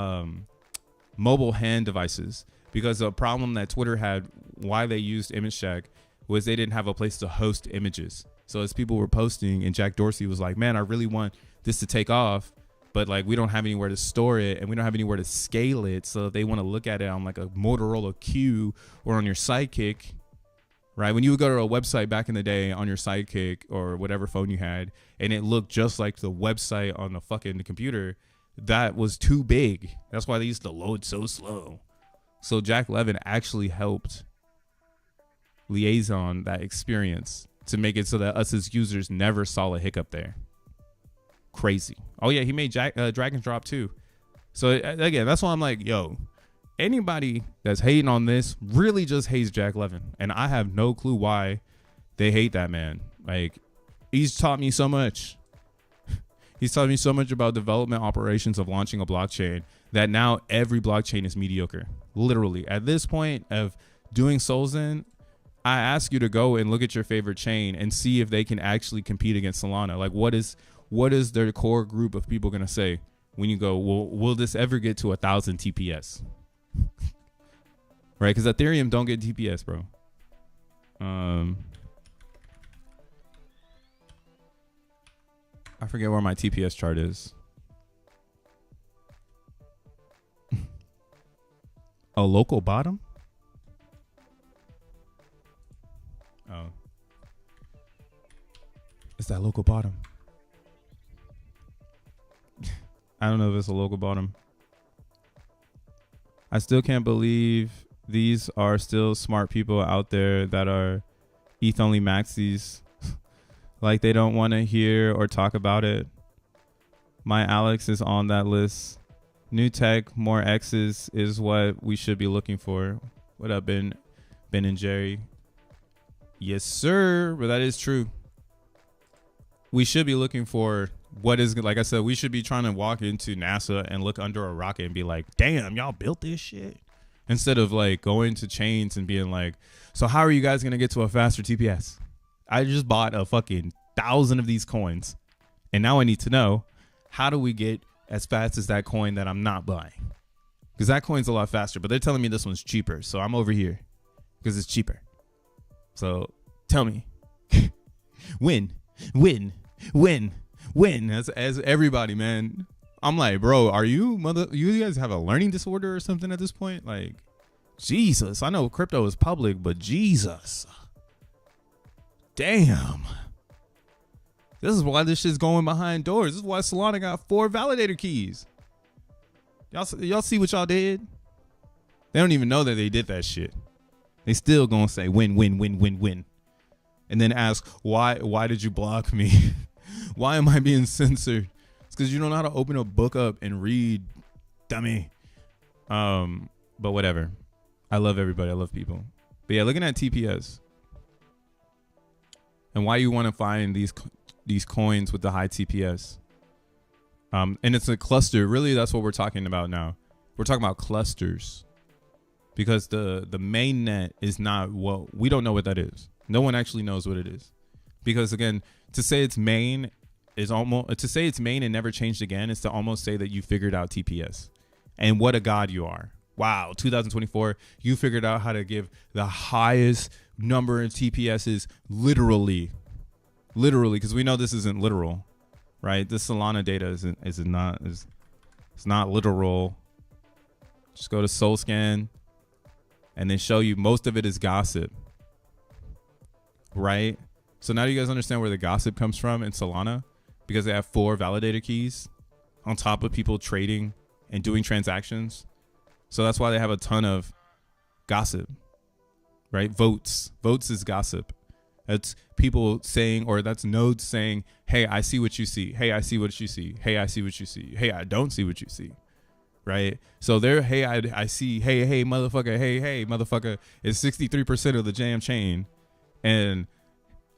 mobile hand devices, because the problem that Twitter had, why they used Image Shack, was they didn't have a place to host images. So as people were posting, and Jack Dorsey was like, man, I really want this to take off, but like we don't have anywhere to store it, and we don't have anywhere to scale it. So if they want to look at it on like a Motorola Q or on your Sidekick, right? When you would go to a website back in the day on your Sidekick or whatever phone you had, and it looked just like the website on the fucking computer, that was too big. That's why they used to load so slow. So Jack Levin actually helped liaison that experience to make it so that us as users never saw a hiccup there. Crazy. Oh yeah, he made drag and drop too. So again, that's why I'm like, yo, anybody that's hating on this really just hates Jack Levin, and I have no clue why they hate that man. Like, he's taught me so much. He's taught me so much about development operations of launching a blockchain that now every blockchain is mediocre. Literally, at this point of doing solXEN, I ask you to go and look at your favorite chain and see if they can actually compete against Solana. Like, what is their core group of people going to say when you go, well, will this ever get to 1,000 TPS? Right? Because Ethereum don't get TPS, bro. I forget where my TPS chart is. A local bottom? Oh. It's that local bottom. I don't know if it's a local bottom. I still can't believe these are still smart people out there that are ETH only maxis. Like, they don't want to hear or talk about it. My Alex is on that list. New tech, more X's is what we should be looking for. What up, Ben and Jerry? Yes, sir. But that is true. We should be looking for what is, like I said, we should be trying to walk into NASA and look under a rocket and be like, damn, y'all built this shit. Instead of like going to chains and being like, so how are you guys going to get to a faster TPS? I just bought a fucking 1,000 of these coins, and now I need to know, how do we get as fast as that coin that I'm not buying? Because that coin's a lot faster, but they're telling me this one's cheaper, so I'm over here because it's cheaper. So tell me, win as everybody, man. I'm like, bro, are you guys have a learning disorder or something at this point? Like, Jesus, I know crypto is public, but Jesus. Damn. This is why this shit's going behind doors. This is why Solana got 4 validator keys. Y'all see what y'all did? They don't even know that they did that shit. They still gonna say win. And then ask, why did you block me? Why am I being censored? It's because you don't know how to open a book up and read, dummy. But whatever. I love everybody. I love people. But yeah, looking at TPS. And why you want to find these coins with the high TPS. And it's a cluster. Really, that's what we're talking about now. We're talking about clusters. Because the main net is not, well, we don't know what that is. No one actually knows what it is. Because again, to say it's main is almost, to say it's main and never changed again is to almost say that you figured out TPS. And what a god you are. Wow, 2024, you figured out how to give the highest number of TPSs literally, because we know this isn't literal, right? This Solana data is not literal. Just go to solXEN and then show you most of it is gossip, right? So now you guys understand where the gossip comes from in Solana, because they have 4 validator keys on top of people trading and doing transactions. So that's why they have a ton of gossip, right? Votes is gossip. That's people saying, or that's nodes saying, hey, I see what you see. Hey, I see what you see. Hey, I see what you see. Hey, I don't see what you see. right? So there, hey, I see, hey, motherfucker, it's 63% of the jam chain, and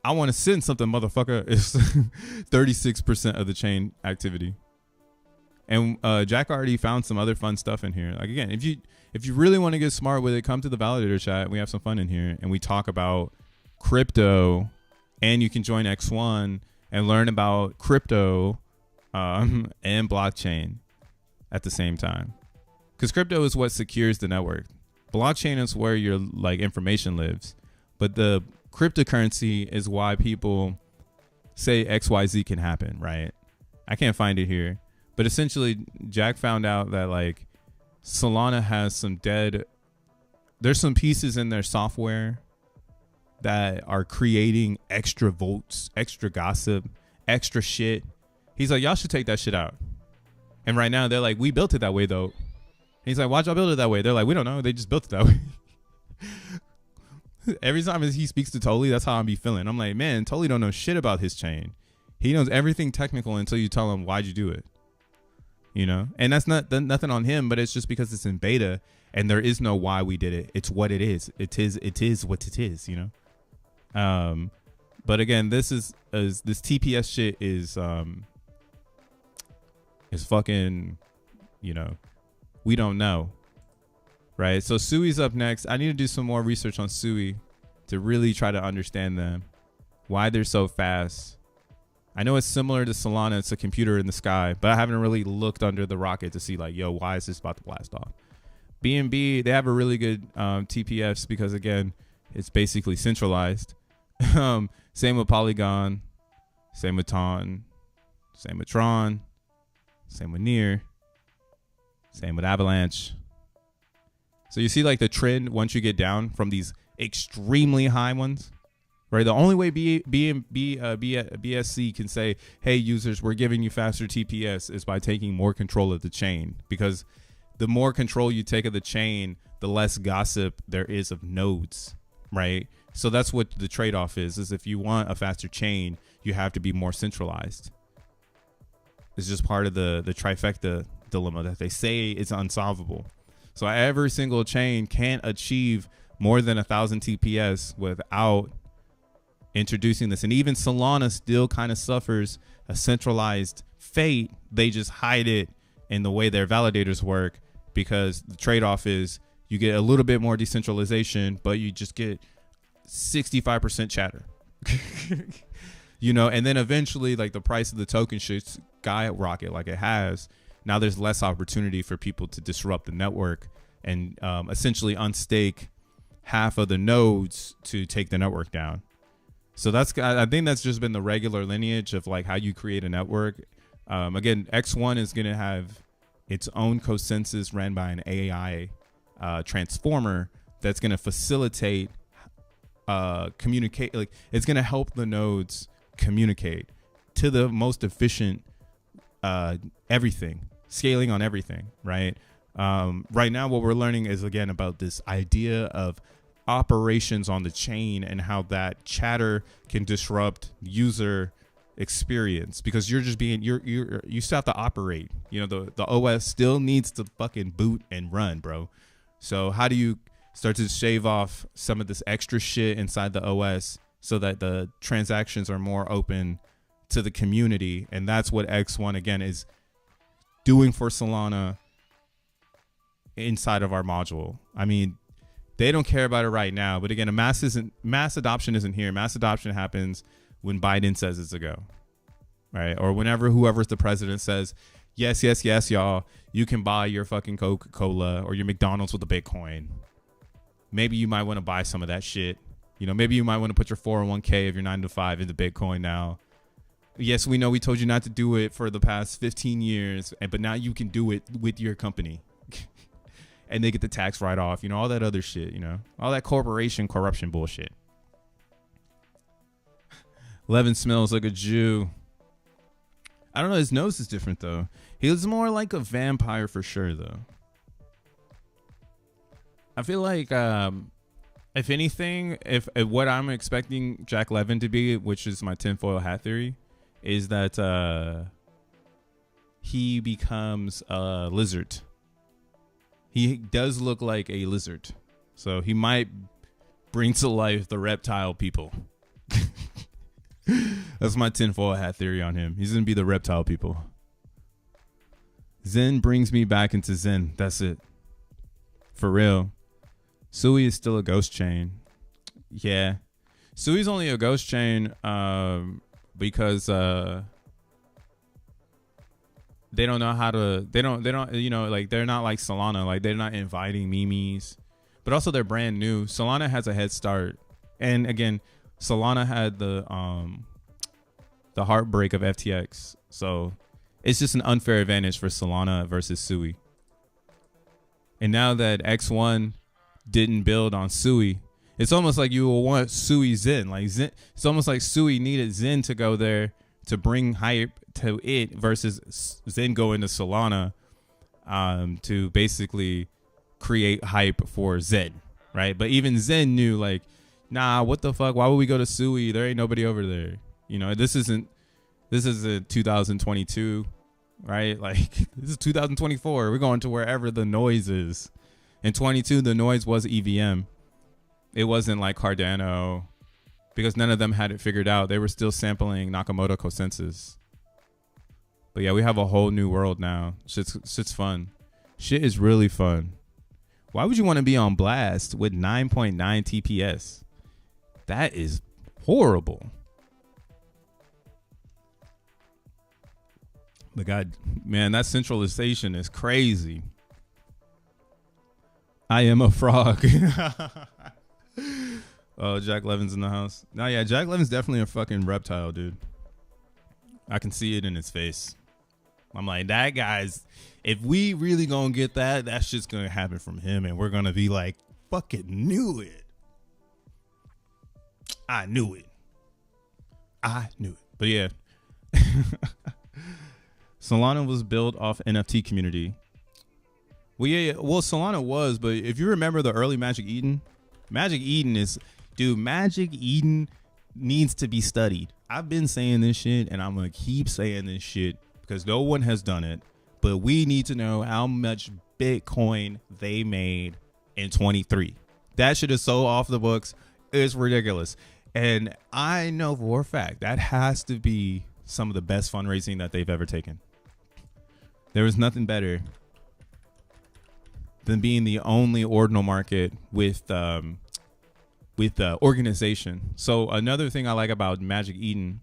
I want to send something, motherfucker. It's 36% of the chain activity. And Jack already found some other fun stuff in here. Like, again, if you really want to get smart with it, come to the validator chat. We have some fun in here, and we talk about crypto, and you can join X1 and learn about crypto and blockchain at the same time. Because crypto is what secures the network. Blockchain is where your like information lives, but the cryptocurrency is why people say XYZ can happen, right? I can't find it here. But essentially, Jack found out that like Solana has there's some pieces in their software that are creating extra votes, extra gossip, extra shit. He's like, y'all should take that shit out. And right now they're like, we built it that way though. And he's like, why'd y'all build it that way? They're like, we don't know. They just built it that way. Every time he speaks to Tolly, that's how I'm be feeling. I'm like, man, Tolly don't know shit about his chain. He knows everything technical until you tell him why'd you do it. You know, and that's nothing on him, but it's just because it's in beta and there is no why we did it. It's what it is. It is what it is, you know? But again, this TPS shit is fucking, you know, we don't know. Right. So Sui's up next. I need to do some more research on Sui to really try to understand them, why they're so fast. I know it's similar to Solana. It's a computer in the sky, but I haven't really looked under the rocket to see like, yo, why is this about to blast off? BNB, they have a really good TPS because, again, it's basically centralized. Same with Polygon, same with Ton, same with Tron, same with Near, same with Avalanche. So you see like the trend once you get down from these extremely high ones. Right, the only way BSC can say, hey, users, we're giving you faster TPS is by taking more control of the chain. Because the more control you take of the chain, the less gossip there is of nodes, right? So that's what the trade-off is if you want a faster chain, you have to be more centralized. It's just part of the trifecta dilemma that they say is unsolvable. So every single chain can't achieve more than 1,000 TPS without introducing this. And even Solana still kind of suffers a centralized fate. They just hide it in the way their validators work, because the trade-off is you get a little bit more decentralization, but you just get 65% chatter. You know, and then eventually like the price of the token should skyrocket like it has. Now there's less opportunity for people to disrupt the network and essentially unstake half of the nodes to take the network down. So I think that's just been the regular lineage of like how you create a network. Again, X1 is going to have its own consensus ran by an AI transformer that's going to facilitate communicate. Like it's going to help the nodes communicate to the most efficient everything, scaling on everything, right? Right now, what we're learning is, again, about this idea of operations on the chain and how that chatter can disrupt user experience, because you're just being you still have to operate. You know, the OS still needs to fucking boot and run, bro. So how do you start to shave off some of this extra shit inside the OS so that the transactions are more open to the community? And that's what X1 again is doing for Solana inside of our module. I mean, they don't care about it right now, but again, mass adoption isn't here. Mass adoption happens when Biden says it's a go, right? Or whenever whoever's the president says, yes, y'all, you can buy your fucking Coca-Cola or your McDonald's with a Bitcoin. Maybe you might want to buy some of that shit. You know, maybe you might want to put your 401k of your 9 to 5 into Bitcoin now. Yes, we know we told you not to do it for the past 15 years, but now you can do it with your company. And they get the tax write-off, you know, all that other shit, you know, all that corporation corruption bullshit. Levin smells like a Jew. I don't know. His nose is different, though. He was more like a vampire for sure, though. I feel like, if anything, if what I'm expecting Jack Levin to be, which is my tinfoil hat theory, is that he becomes a lizard. He does look like a lizard. So he might bring to life the reptile people. That's my tinfoil hat theory on him. He's going to be the reptile people. Zen brings me back into Zen. That's it. For real. Sui is still a ghost chain. Yeah. Sui's only a ghost chain because they don't know how to, they don't, you know, like they're not like Solana. Like they're not inviting memes, but also they're brand new. Solana has a head start. And again, Solana had the heartbreak of FTX. So it's just an unfair advantage for Solana versus Sui. And now that X1 didn't build on Sui, it's almost like you will want Sui Zen. Like Zen, it's almost like Sui needed Zen to go there to bring hype to it versus Zen going to Solana to basically create hype for Zen, right? But even Zen knew like, nah, what the fuck? Why would we go to Sui? There ain't nobody over there. You know, this isn't 2022, right? Like this is 2024. We're going to wherever the noise is. In 22, the noise was EVM. It wasn't like Cardano because none of them had it figured out. They were still sampling Nakamoto consensus. But yeah, we have a whole new world now. Shit's fun. Shit is really fun. Why would you want to be on blast with 9.9 TPS? That is horrible. But God, man, that centralization is crazy. I am a frog. Oh, Jack Levin's in the house. No, yeah, Jack Levin's definitely a fucking reptile, dude. I can see it in his face. I'm like, that guy's, if we really gonna get that, that's just gonna happen from him, and we're gonna be like, fucking knew it. I knew it. I knew it. But yeah. Solana was built off NFT community. Well, yeah, well, Solana was, but if you remember the early Magic Eden is, dude, Magic Eden needs to be studied. I've been saying this shit, and I'm going to keep saying this shit because no one has done it, but we need to know how much Bitcoin they made in 23. That shit is so off the books. It's ridiculous. And I know for a fact that has to be some of the best fundraising that they've ever taken. There is nothing better than being the only ordinal market with organization. So another thing I like about Magic Eden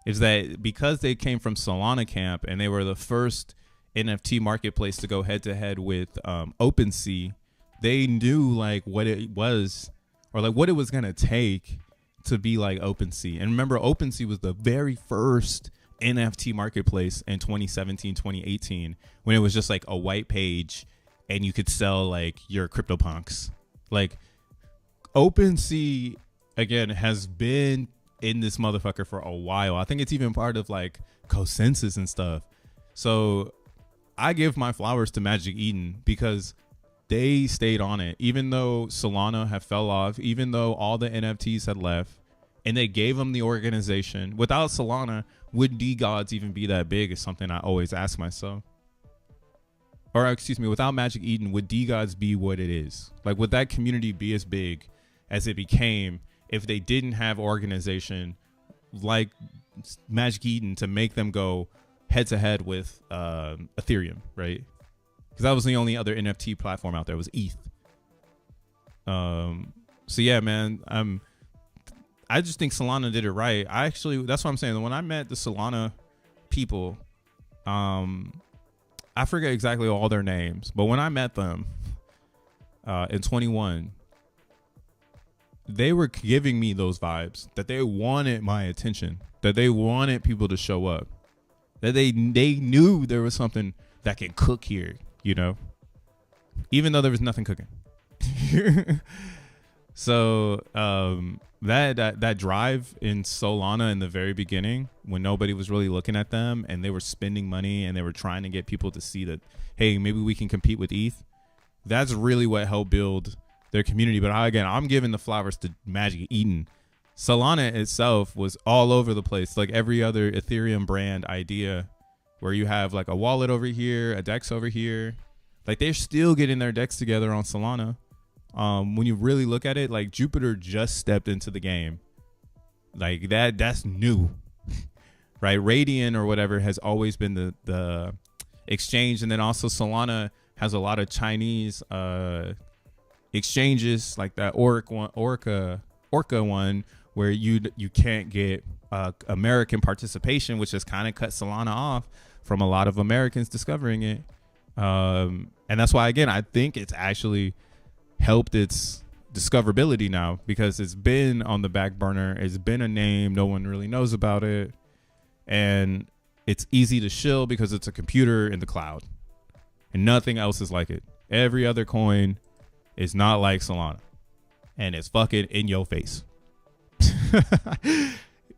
is that because they came from Solana camp and they were the first NFT marketplace to go head to head with OpenSea, they knew like what it was or like what it was going to take to be like OpenSea. And remember, OpenSea was the very first NFT marketplace in 2017, 2018, when it was just like a white page and you could sell like your CryptoPunks. Like OpenSea, again, has been in this motherfucker for a while. I think it's even part of like consensus and stuff. So I give my flowers to Magic Eden because they stayed on it, even though Solana had fell off, even though all the NFTs had left, and they gave them the organization. Without Solana, would DeGods even be that big is something I always ask myself. Or excuse me, without Magic Eden, would DeGods be what it is? Like, would that community be as big as it became if they didn't have organization like Magic Eden to make them go head to head with Ethereum, right? Because that was the only other NFT platform out there was ETH. So yeah, man, I just think Solana did it right. That's what I'm saying. When I met the Solana people, I forget exactly all their names, but when I met them in 21, they were giving me those vibes that they wanted my attention, that they wanted people to show up, that they knew there was something that can cook here, you know, even though there was nothing cooking. So that drive in Solana in the very beginning, when nobody was really looking at them and they were spending money and they were trying to get people to see that, hey, maybe we can compete with ETH. That's really what helped build their community. But I'm giving the flowers to Magic Eden. Solana itself was all over the place, like every other Ethereum brand idea, where you have like a wallet over here, a DEX over here, Like they're still getting their decks together on Solana. When you really look at it, like Jupiter just stepped into the game. Like that's new. Right? Radiant or whatever has always been the exchange, and then also Solana has a lot of Chinese exchanges, like that Orca one, where you can't get American participation, which has kind of cut Solana off from a lot of Americans discovering it. And that's why, again, I think it's actually helped its discoverability now, because it's been on the back burner. It's been a name, no one really knows about it, and it's easy to shill because it's a computer in the cloud, and nothing else is like it. Every other coin is not like Solana, and it's fucking in your face.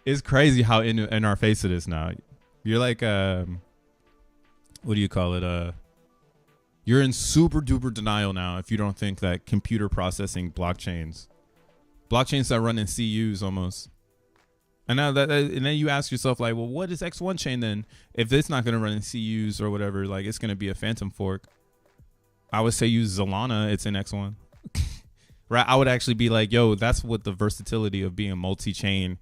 It's crazy how in our face it is now. You're like, what do you call it? You're in super duper denial now if you don't think that computer processing blockchains that run in CUs almost. And now and then you ask yourself, like, well, what is X1 chain then? If it's not going to run in CUs or whatever, like it's going to be a phantom fork. I would say use Xolana. It's in X1. Right? I would actually be like, yo, that's what the versatility of being multi-chain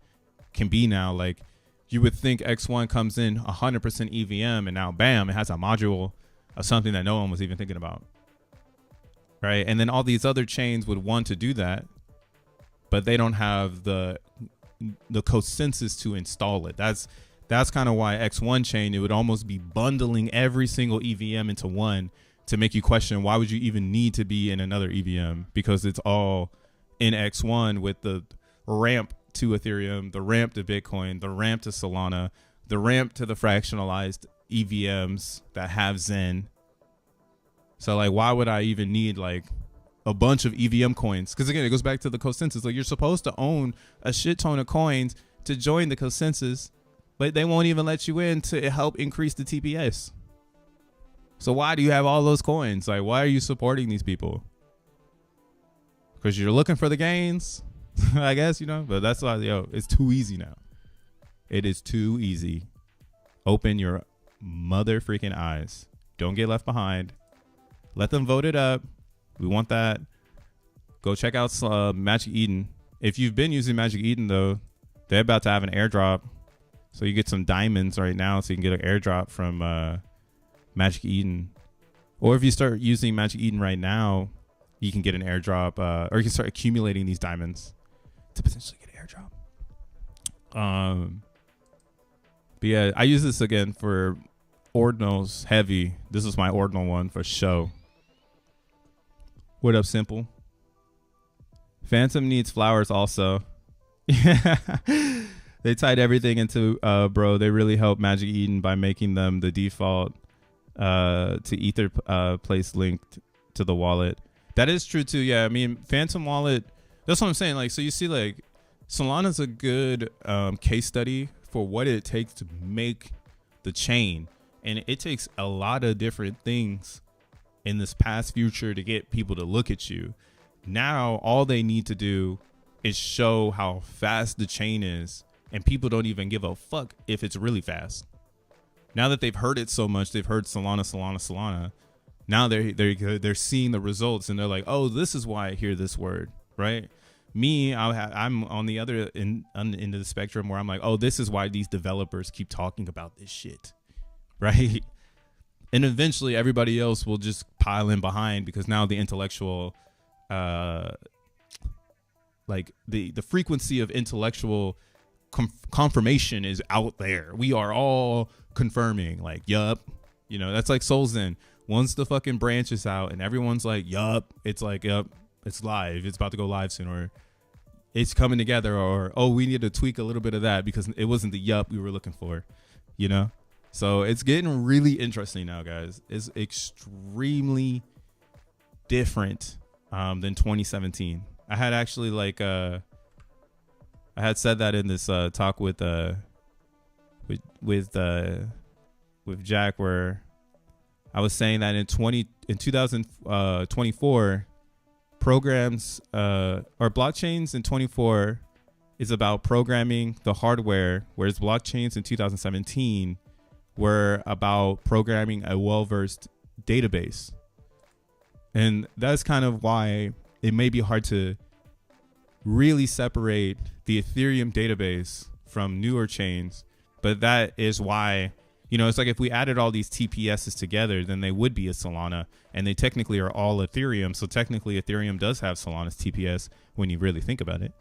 can be now. Like, you would think X1 comes in 100% EVM, and now bam, it has a module of something that no one was even thinking about. Right? And then all these other chains would want to do that, but they don't have the consensus to install it. That's kind of why X1 chain, it would almost be bundling every single EVM into one to make you question, why would you even need to be in another EVM? Because it's all in X1 with the ramp to Ethereum, the ramp to Bitcoin, the ramp to Solana, the ramp to the fractionalized EVMs that have XEN. So like, why would I even need like a bunch of EVM coins? Because again, it goes back to the consensus. Like, you're supposed to own a shit ton of coins to join the consensus, but they won't even let you in to help increase the TPS. So why do you have all those coins? Like, why are you supporting these people? Because you're looking for the gains, I guess, you know. But that's why, yo, it's too easy now. It is too easy. Open your mother freaking eyes. Don't get left behind. Let them vote it up. We want that. Go check out Magic Eden. If you've been using Magic Eden, though, they're about to have an airdrop. So you get some diamonds right now, so you can get an airdrop from Magic Eden. Or if you start using Magic Eden right now, you can get an airdrop, or you can start accumulating these diamonds to potentially get an airdrop. But yeah, I use this again for ordinals heavy. This is my ordinal one for show. What up, Simple? Phantom needs flowers also. Yeah. They tied everything into bro. They really helped Magic Eden by making them the default to Ether place linked to the wallet. That is true too. Yeah, I mean, Phantom wallet, that's what I'm saying. Like, so you see, like, Solana's a good case study for what it takes to make the chain, and it takes a lot of different things in this past future to get people to look at you. Now all they need to do is show how fast the chain is, and people don't even give a fuck if it's really fast. Now that they've heard it so much, they've heard Solana. Now they're seeing the results, and they're like, oh, this is why I hear this word, right? Me, I'm on the other end of the spectrum where I'm like, oh, this is why these developers keep talking about this shit, right? And eventually everybody else will just pile in behind, because now the intellectual, like the frequency of intellectual confirmation is out there. We are all confirming, like, yup, you know, that's like solXEN. Once the fucking branch is out and everyone's like, yup, it's like, yup, it's live, it's about to go live soon, or it's coming together, or, oh, we need to tweak a little bit of that because it wasn't the yup we were looking for, you know? So it's getting really interesting now, guys. It's extremely different than 2017. I had actually I had said that in this talk with Jack, where I was saying that in 2024 programs or blockchains in 24 is about programming the hardware, whereas blockchains in 2017 were about programming a well-versed database. And that's kind of why it may be hard to really separate the Ethereum database from newer chains. But that is why, you know, it's like if we added all these TPSs together, then they would be a Solana, and they technically are all Ethereum. So technically Ethereum does have Solana's TPS when you really think about it.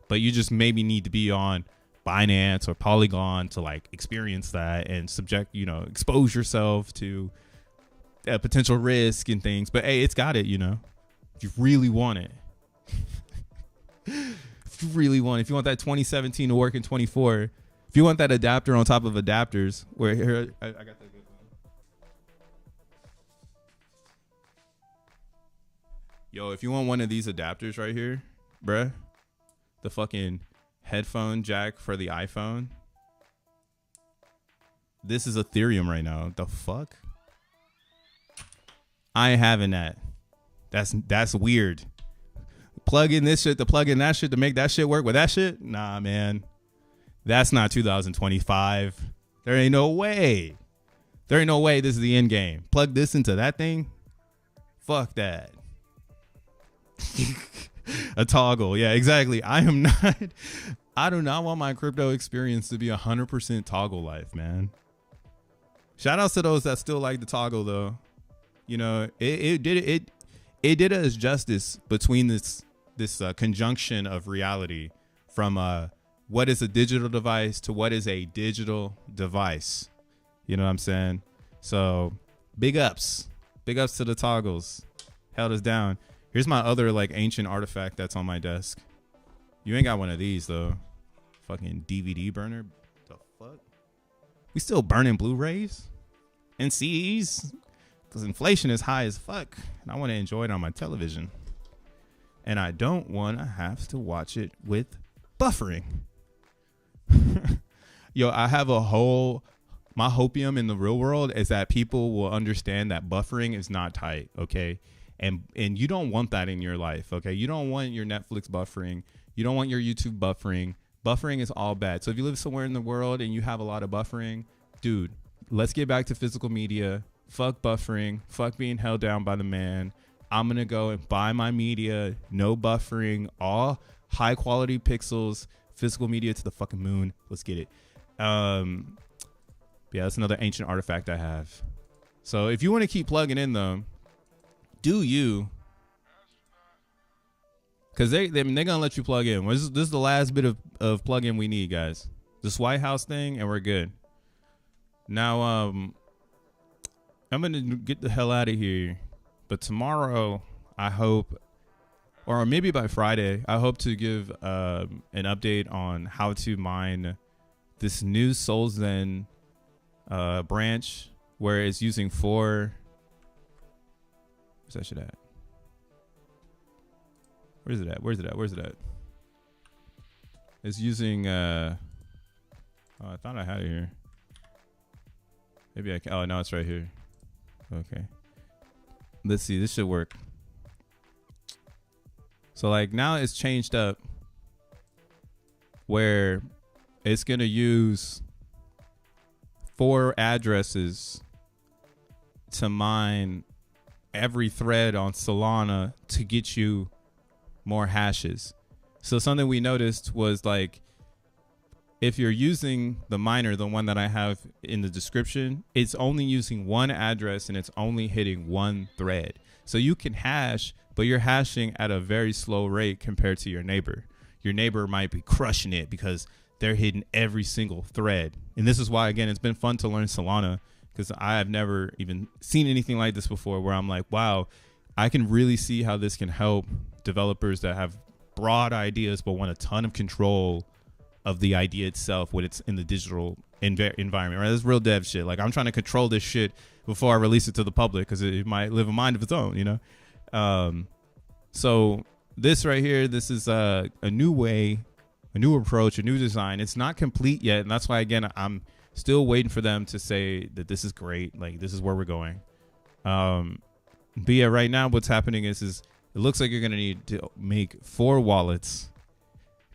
But you just maybe need to be on Binance or Polygon to like experience that and expose yourself to potential risk and things. But hey, it's got it, you know, if you really want it. If you really want it, if you want that 2017 to work in 24, if you want that adapter on top of adapters, where here I got that good one. Yo, if you want one of these adapters right here, bruh, the fucking headphone jack for the iPhone, this is Ethereum right now. The fuck? I ain't having that. That's weird. Plug in this shit to plug in that shit to make that shit work with that shit? Nah, man. That's not 2025. There ain't no way. There ain't no way this is the end game. Plug this into that thing? Fuck that. A toggle. Yeah, exactly. I do not want my crypto experience to be 100% toggle life, man. Shout outs to those that still like the toggle though. You know, it did us justice between this conjunction of reality from what is a digital device to what is a digital device. You know what I'm saying? So big ups to the toggles. Held us down. Here's my other like ancient artifact that's on my desk. You ain't got one of these though. Fucking DVD burner. The fuck? We still burning Blu-rays and CDs because inflation is high as fuck, and I want to enjoy it on my television. And I don't want to have to watch it with buffering. Yo, I have my hopium in the real world is that people will understand that buffering is not tight, okay? And you don't want that in your life, okay? You don't want your Netflix buffering. You don't want your YouTube buffering. Buffering is all bad. So if you live somewhere in the world and you have a lot of buffering, dude, let's get back to physical media. Fuck buffering. Fuck being held down by the man. I'm going to go and buy my media. No buffering. All high quality pixels. Physical media to the fucking moon. Let's get it. Yeah, that's another ancient artifact I have. So if you want to keep plugging in them, do you? Because they're going to let you plug in. This is the last bit of plug-in we need, guys. This White House thing, and we're good. Now, I'm going to get the hell out of here. But tomorrow, I hope, or maybe by Friday, I hope to give an update on how to mine this new SolXEN branch where it's using 4... Where's that shit at? Where's it at? It's using oh, I thought I had it here. Maybe I can. Oh no, it's right here. Okay. Let's see. This should work. So like now it's changed up where it's gonna use 4 addresses to mine every thread on Solana to get you more hashes. So something we noticed was like if you're using the miner, the one that I have in the description, it's only using 1 address and it's only hitting 1 thread. So you can hash, but you're hashing at a very slow rate compared to your neighbor. Your neighbor might be crushing it because they're hitting every single thread. And this is why, again, it's been fun to learn Solana, because I have never even seen anything like this before where I'm like, wow, I can really see how this can help developers that have broad ideas but want a ton of control of the idea itself when it's in the digital environment, right? That's real dev shit. Like I'm trying to control this shit before I release it to the public because it might live a mind of its own, you know? So this right here, this is a new way, a new approach, a new design. It's not complete yet. And that's why, again, I'm still waiting for them to say that this is great. Like this is where we're going. But yeah, right now what's happening is it looks like you're going to need to make 4 wallets,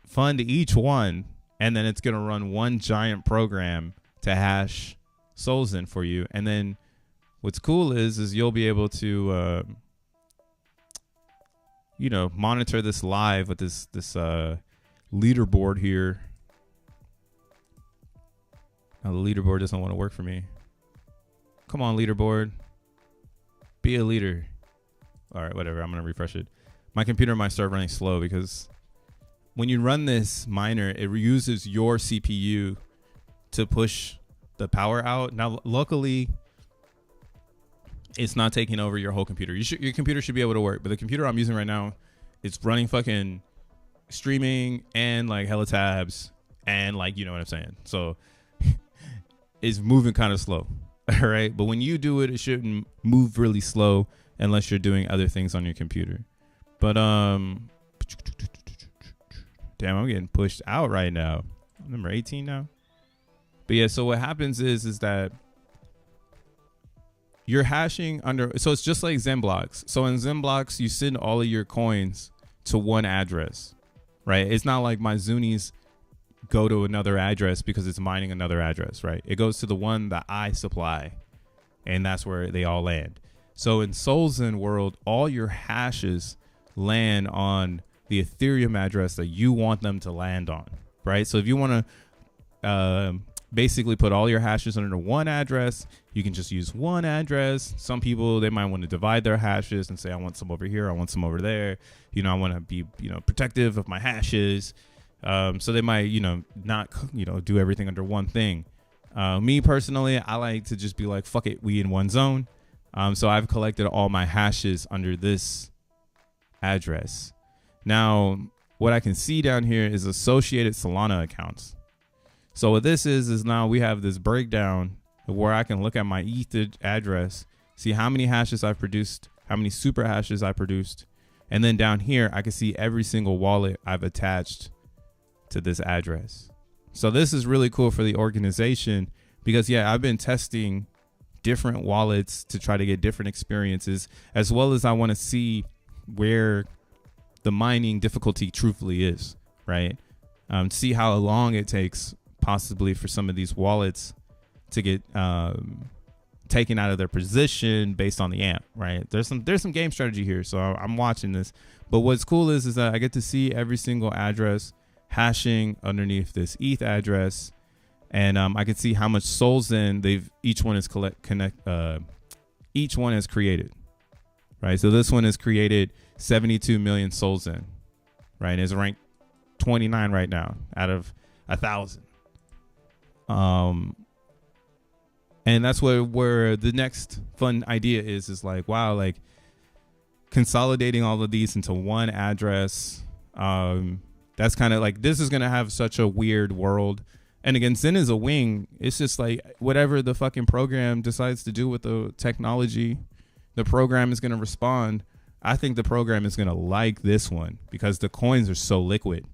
fund each one, and then it's going to run one giant program to hash SolXEN for you. And then what's cool is you'll be able to you know, monitor this live with this leaderboard here. Now the leaderboard doesn't want to work for me. Come on, leaderboard. Be a leader. All right, whatever. I'm going to refresh it. My computer might start running slow because when you run this miner, it uses your CPU to push the power out. Now, luckily, it's not taking over your whole computer. Your computer should be able to work, but the computer I'm using right now, it's running fucking streaming and like hella tabs and like, you know what I'm saying? So it's moving kind of slow. All right. But when you do it, it shouldn't move really slow unless you're doing other things on your computer. But damn, I'm getting pushed out right now. I'm number 18 now. But yeah, so what happens is that you're hashing under, so it's just like XENblocks. So in XENblocks, you send all of your coins to one address, right? It's not like my Zunies go to another address because it's mining another address, right? It goes to the one that I supply, and that's where they all land. So in solXEN world, all your hashes land on the Ethereum address that you want them to land on, right? So if you want to basically put all your hashes under one address, you can just use one address. Some people, they might want to divide their hashes and say, I want some over here, I want some over there. You know, I want to be, you know, protective of my hashes. So they might, you know, not, you know, do everything under one thing. Me personally, I like to just be like, fuck it, we in one zone. So I've collected all my hashes under this address. Now, what I can see down here is associated Solana accounts. So what this is now we have this breakdown where I can look at my ETH address, see how many hashes I've produced, how many super hashes I produced. And then down here, I can see every single wallet I've attached to this address. So this is really cool for the organization because, yeah, I've been testing different wallets to try to get different experiences, as well as I want to see where the mining difficulty truthfully is, right? See how long it takes possibly for some of these wallets to get taken out of their position based on the AMP, right? There's some game strategy here, so I'm watching this. But what's cool is that I get to see every single address hashing underneath this ETH address, and I can see how much solXEN each one has created, right? So this one has created 72 million solXEN, right? And it's ranked 29 right now out of 1,000. And that's where the next fun idea is like, wow, like consolidating all of these into one address. That's kind of like, this is going to have such a weird world. And again, Zen is a wing. It's just like whatever the fucking program decides to do with the technology, the program is going to respond. I think the program is going to like this one because the coins are so liquid.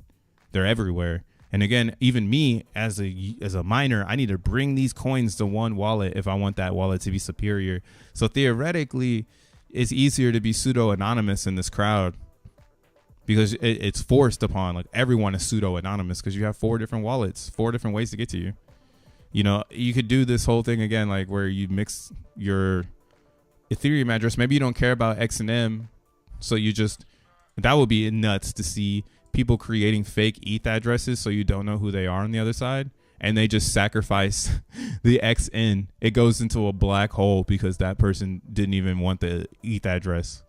They're everywhere. And again, even me as a miner, I need to bring these coins to one wallet if I want that wallet to be superior. So theoretically, it's easier to be pseudo anonymous in this crowd because it's forced upon, like, everyone is pseudo anonymous because you have 4 different wallets, 4 different ways to get to you. You know, you could do this whole thing again, like where you mix your Ethereum address. Maybe you don't care about XEN, so you just, that would be nuts to see people creating fake ETH addresses so you don't know who they are on the other side, and they just sacrifice the XN. It goes into a black hole because that person didn't even want the ETH address.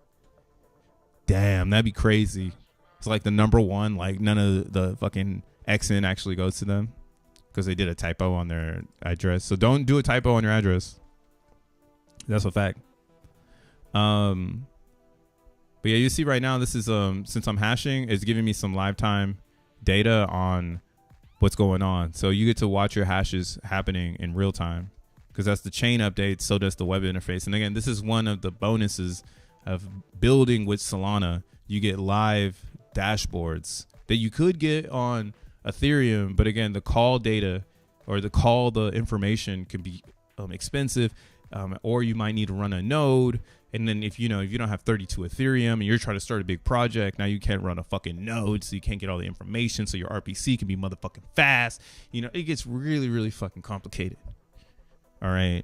Damn, that'd be crazy. It's like the number one, like none of the fucking XN actually goes to them because they did a typo on their address. So don't do a typo on your address. That's a fact. But yeah, you see right now, this is, since I'm hashing, it's giving me some live time data on what's going on. So you get to watch your hashes happening in real time because that's the chain updates. So does the web interface. And again, this is one of the bonuses of building with Solana. You get live dashboards that you could get on Ethereum. But again, the call data or the information can be expensive, or you might need to run a node. And then if you don't have 32 Ethereum and you're trying to start a big project, now you can't run a fucking node, so you can't get all the information, so your RPC can be motherfucking fast. You know, it gets really, really fucking complicated. All right.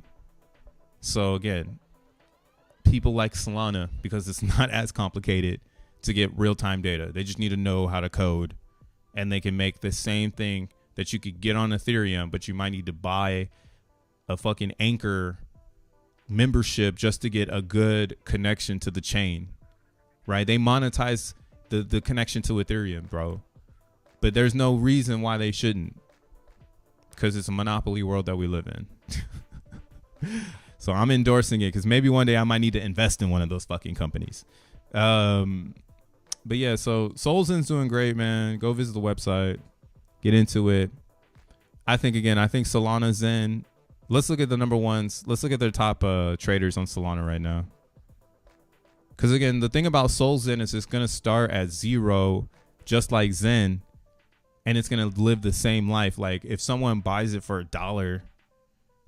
So again, people like Solana because it's not as complicated to get real-time data. They just need to know how to code, and they can make the same thing that you could get on Ethereum, but you might need to buy a fucking Anchor membership just to get a good connection to the chain, right? They monetize the connection to Ethereum, bro. But there's no reason why they shouldn't, because it's a monopoly world that we live in. So I'm endorsing it because maybe one day I might need to invest in one of those fucking companies. But yeah, so solXEN's doing great, man. Go visit the website, get into it. I think Solana, XEN. Let's look at the number ones. Let's look at their top traders on Solana right now. Because again, the thing about solXEN is it's going to start at 0, just like XEN, and it's going to live the same life. Like if someone buys it for $1,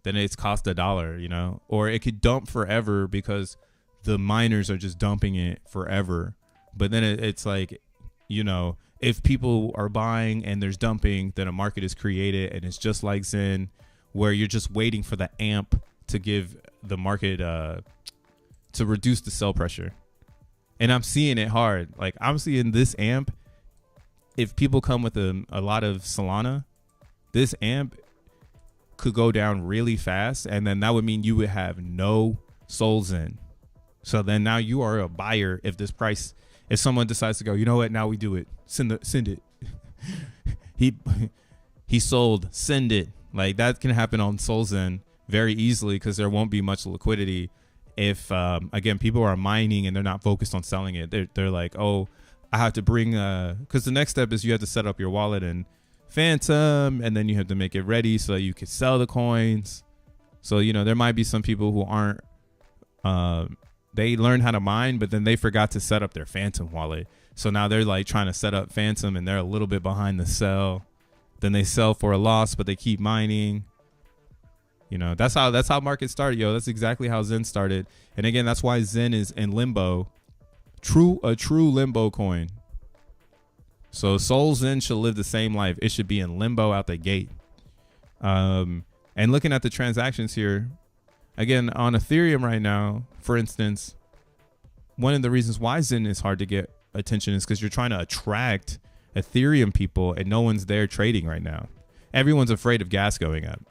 then it's cost $1, you know, or it could dump forever because the miners are just dumping it forever. But then it's like, you know, if people are buying and there's dumping, then a market is created, and it's just like XEN, where you're just waiting for the amp to give the market to reduce the sell pressure. And I'm seeing it hard. Like I'm seeing this amp. If people come with a lot of Solana, this amp could go down really fast, and then that would mean you would have no solXEN. So then now you are a buyer if this price, if someone decides to go, you know what, now we do it. Send it. he sold, send it. Like that can happen on solXEN very easily because there won't be much liquidity. If again, people are mining and they're not focused on selling it. They're like, oh, I have to bring because the next step is you have to set up your wallet in Phantom, and then you have to make it ready so that you can sell the coins. So, you know, there might be some people who aren't they learned how to mine, but then they forgot to set up their Phantom wallet. So now they're like trying to set up Phantom and they're a little bit behind the sell. Then they sell for a loss, but they keep mining. You know, that's how markets started, yo. That's exactly how XEN started. And again, that's why XEN is in limbo. A true limbo coin. So solXEN should live the same life. It should be in limbo out the gate. And looking at the transactions here, again, on Ethereum right now, for instance, one of the reasons why XEN is hard to get attention is because you're trying to attract Ethereum people and no one's there trading right now. Everyone's afraid of gas going up.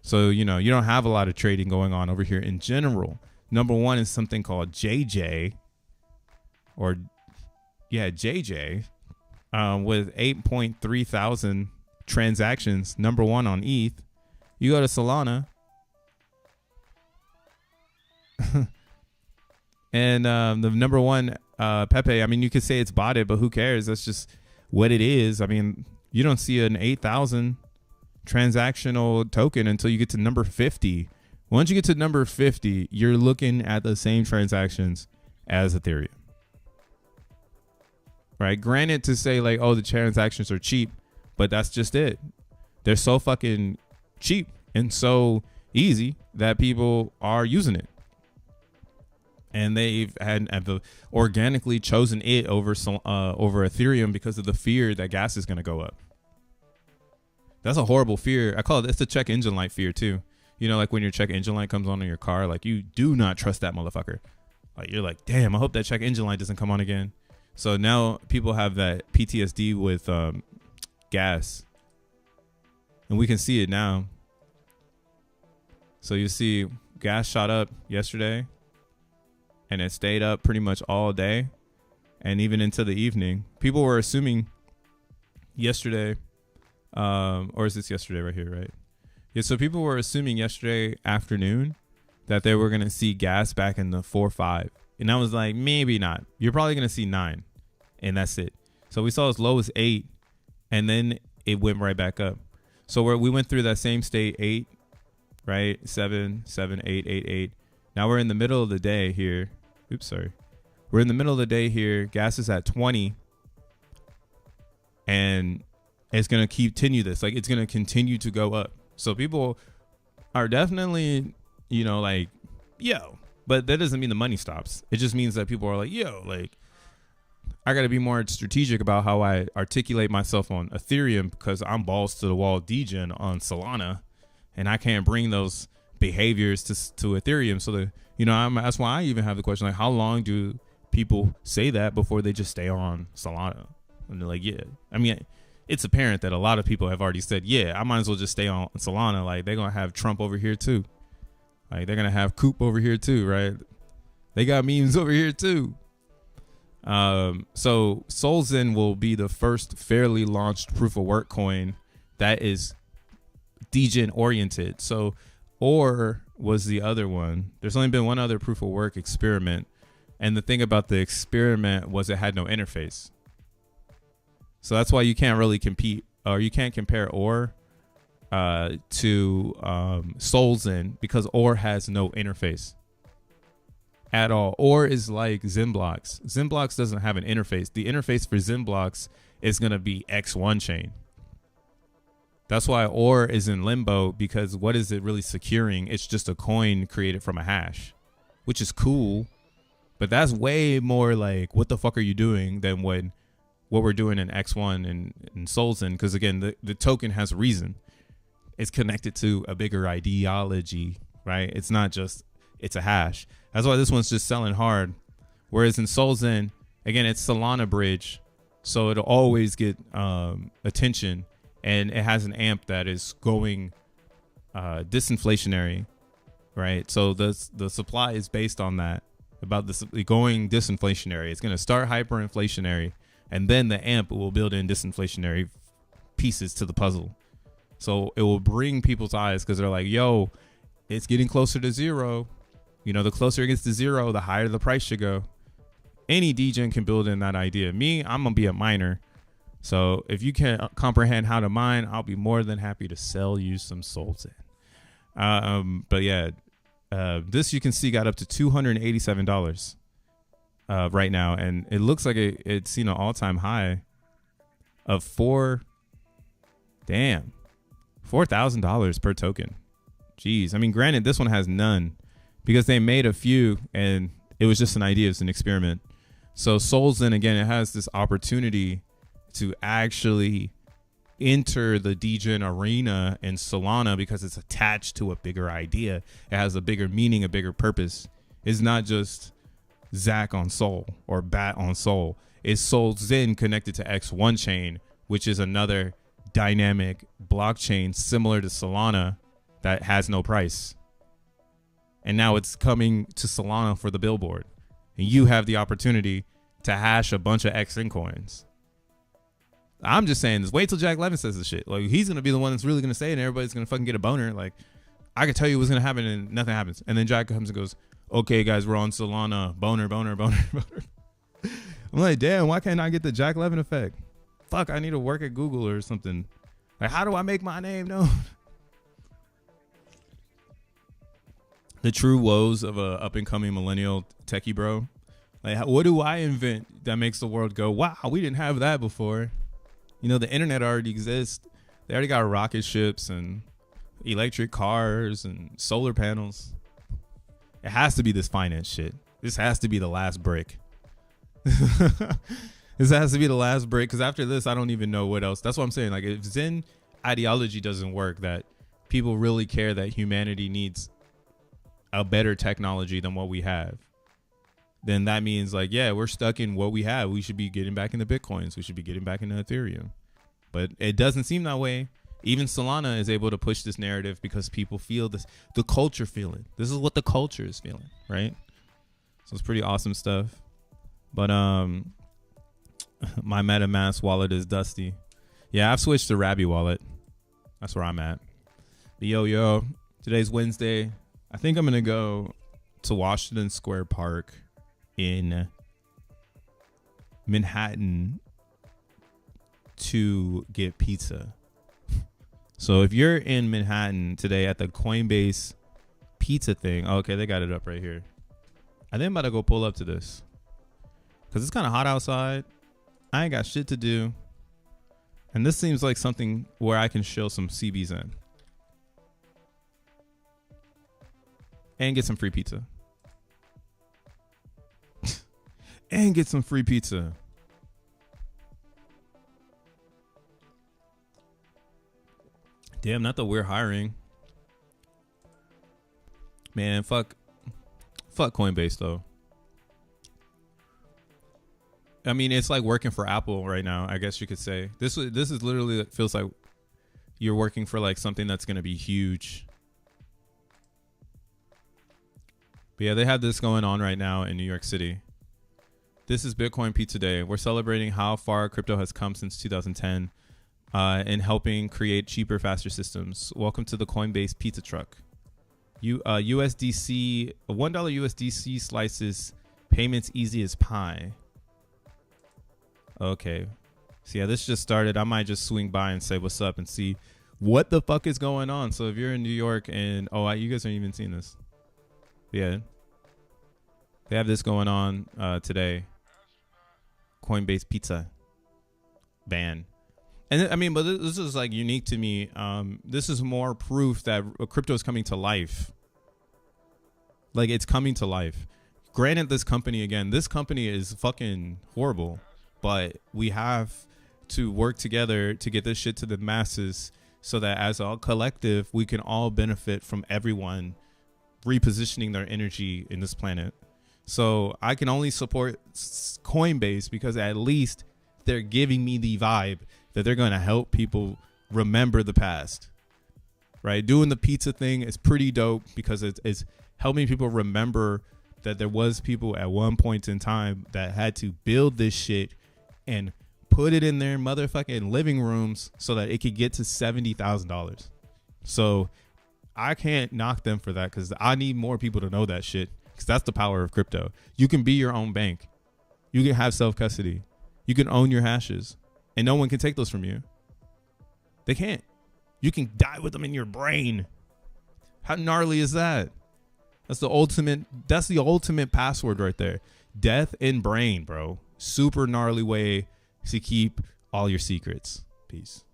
So, you know, you don't have a lot of trading going on over here in general. Number one is something called JJ, JJ, with 8.3 thousand transactions, number one on ETH. You go to Solana, and the number one, P.o.P, I mean, you could say it's botted, but who cares? That's just what it is. I mean, you don't see an 8,000 transactional token until you get to number 50. Once you get to number 50, you're looking at the same transactions as Ethereum. Right? Granted, to say like, oh, the transactions are cheap, but that's just it. They're so fucking cheap and so easy that people are using it. And they've have organically chosen it over Ethereum because of the fear that gas is going to go up. That's a horrible fear. I call it's the check engine light fear too. You know, like when your check engine light comes on in your car, like you do not trust that motherfucker. Like you're like, damn, I hope that check engine light doesn't come on again. So now people have that PTSD with gas, and we can see it now. So you see gas shot up yesterday, and it stayed up pretty much all day, and even into the evening. People were assuming yesterday, or is this yesterday right here, right? Yeah, so people were assuming yesterday afternoon that they were going to see gas back in the 4-5. And I was like, maybe not. You're probably going to see 9. And that's it. So we saw as low as 8. And then it went right back up. So we went through that same state, 8, right? 7, 7, 8, 8, 8. Now we're in the middle of the day here. Oops, sorry. We're in the middle of the day here. Gas is at 20. And it's going to continue this. Like, it's going to continue to go up. So people are definitely, you know, like, yo, but that doesn't mean the money stops. It just means that people are like, yo, like, I got to be more strategic about how I articulate myself on Ethereum because I'm balls to the wall degen on Solana, and I can't bring those behaviors to Ethereum. So, that's why I even have the question, like, how long do people say that before they just stay on Solana. And they're like, yeah. I mean, it's apparent that a lot of people have already said, yeah, I might as well just stay on Solana. Like, they're going to have Trump over here too. Like, they're going to have P.o.P over here too, right? They got memes over here too. So solXEN will be the first fairly launched proof of work coin that is DEGen oriented. So OR was the other one. There's only been one other proof of work experiment. And the thing about the experiment was it had no interface. So that's why you can't really compete, or you can't compare OR to solXEN, because OR has no interface at all. OR is like XENblocks. XENblocks doesn't have an interface. The interface for XENblocks is going to be X1 chain. That's why OR is in limbo, because what is it really securing? It's just a coin created from a hash, which is cool, but that's way more like, what the fuck are you doing, than what we're doing in X1 and solXEN. Because again, the token has reason. It's connected to a bigger ideology, right? It's not just, it's a hash. That's why this one's just selling hard. Whereas in solXEN, again, it's Solana bridge, so it'll always get attention, and it has an AMP that is going disinflationary, right? So the supply is based on that, about this going disinflationary. It's going to start hyperinflationary, and then the AMP will build in disinflationary pieces to the puzzle. So it will bring people's eyes, because they're like, yo, it's getting closer to zero. You know, the closer it gets to zero, the higher the price should go. Any DEGen can build in that idea. Me, I'm going to be a miner. So if you can comprehend how to mine, I'll be more than happy to sell you some solXEN. But yeah, this you can see got up to $287 right now. And it looks like it's seen an all-time high of $4,000 per token. Jeez. I mean, granted, this one has none, because they made a few and it was just an idea. It's an experiment. So solXEN, again, it has this opportunity to actually enter the DEGen arena in Solana, because it's attached to a bigger idea. It has a bigger meaning, a bigger purpose. It's not just Zach on Sol or Bat on Sol. It's solXEN connected to X1 chain, which is another dynamic blockchain similar to Solana that has no price. And now it's coming to Solana for the billboard, and you have the opportunity to hash a bunch of XN coins. I'm just saying this. Wait till Jack Levin says this shit. Like, he's gonna be the one that's really gonna say it, and everybody's gonna fucking get a boner. Like, I could tell you what's gonna happen, and nothing happens. And then Jack comes and goes, "Okay, guys, we're on Solana. Boner, boner, boner, boner." I'm like, damn, why can't I get the Jack Levin effect? Fuck, I need to work at Google or something. Like, how do I make my name known? The true woes of a up and coming millennial techie bro. Like, what do I invent that makes the world go, wow, we didn't have that before? You know, the internet already exists. They already got rocket ships and electric cars and solar panels. It has to be this finance shit. This has to be the last brick. This has to be the last brick, because after this, I don't even know what else. That's what I'm saying. Like, if Zen ideology doesn't work, that people really care that humanity needs a better technology than what we have, then that means, like, yeah, we're stuck in what we have. We should be getting back into Bitcoins. We should be getting back into Ethereum. But it doesn't seem that way. Even Solana is able to push this narrative because people feel this, the culture feeling. This is what the culture is feeling, right? So it's pretty awesome stuff. But my MetaMask wallet is dusty. Yeah, I've switched to Rabby wallet. That's where I'm at. But yo, today's Wednesday. I think I'm going to go to Washington Square Park in Manhattan to get pizza. So if you're in Manhattan today at the Coinbase pizza thing, okay, they got it up right here. I think I'm about to go pull up to this because it's kind of hot outside. I ain't got shit to do. And this seems like something where I can show some CBs in. And get some free pizza. And get some free pizza. Damn, not that we're hiring. Man, fuck Coinbase though. I mean, it's like working for Apple right now, I guess you could say. This is literally, it feels like you're working for like something that's going to be huge. But yeah, they have this going on right now in New York City. This is Bitcoin Pizza Day. We're celebrating how far crypto has come since 2010 and helping create cheaper, faster systems. Welcome to the Coinbase pizza truck. USDC, $1 USDC slices, payments easy as pie. Okay. So yeah, this just started. I might just swing by and say what's up and see what the fuck is going on. So if you're in New York and, you guys aren't even seeing this. Yeah. They have this going on today. Coinbase pizza ban. And I mean, but this is like unique to me. This is more proof that crypto is coming to life. Like, it's coming to life. Granted, this company is fucking horrible, but we have to work together to get this shit to the masses so that as a collective, we can all benefit from everyone repositioning their energy in this planet. So I can only support Coinbase because at least they're giving me the vibe that they're going to help people remember the past, right? Doing the pizza thing is pretty dope because it's helping people remember that there was people at one point in time that had to build this shit and put it in their motherfucking living rooms so that it could get to $70,000. So I can't knock them for that because I need more people to know that shit because that's the power of crypto. You can be your own bank. You can have self-custody. You can own your hashes and no one can take those from you. They can't. You can die with them in your brain. How gnarly is that? That's the ultimate password right there. Death in brain, bro. Super gnarly way to keep all your secrets. Peace.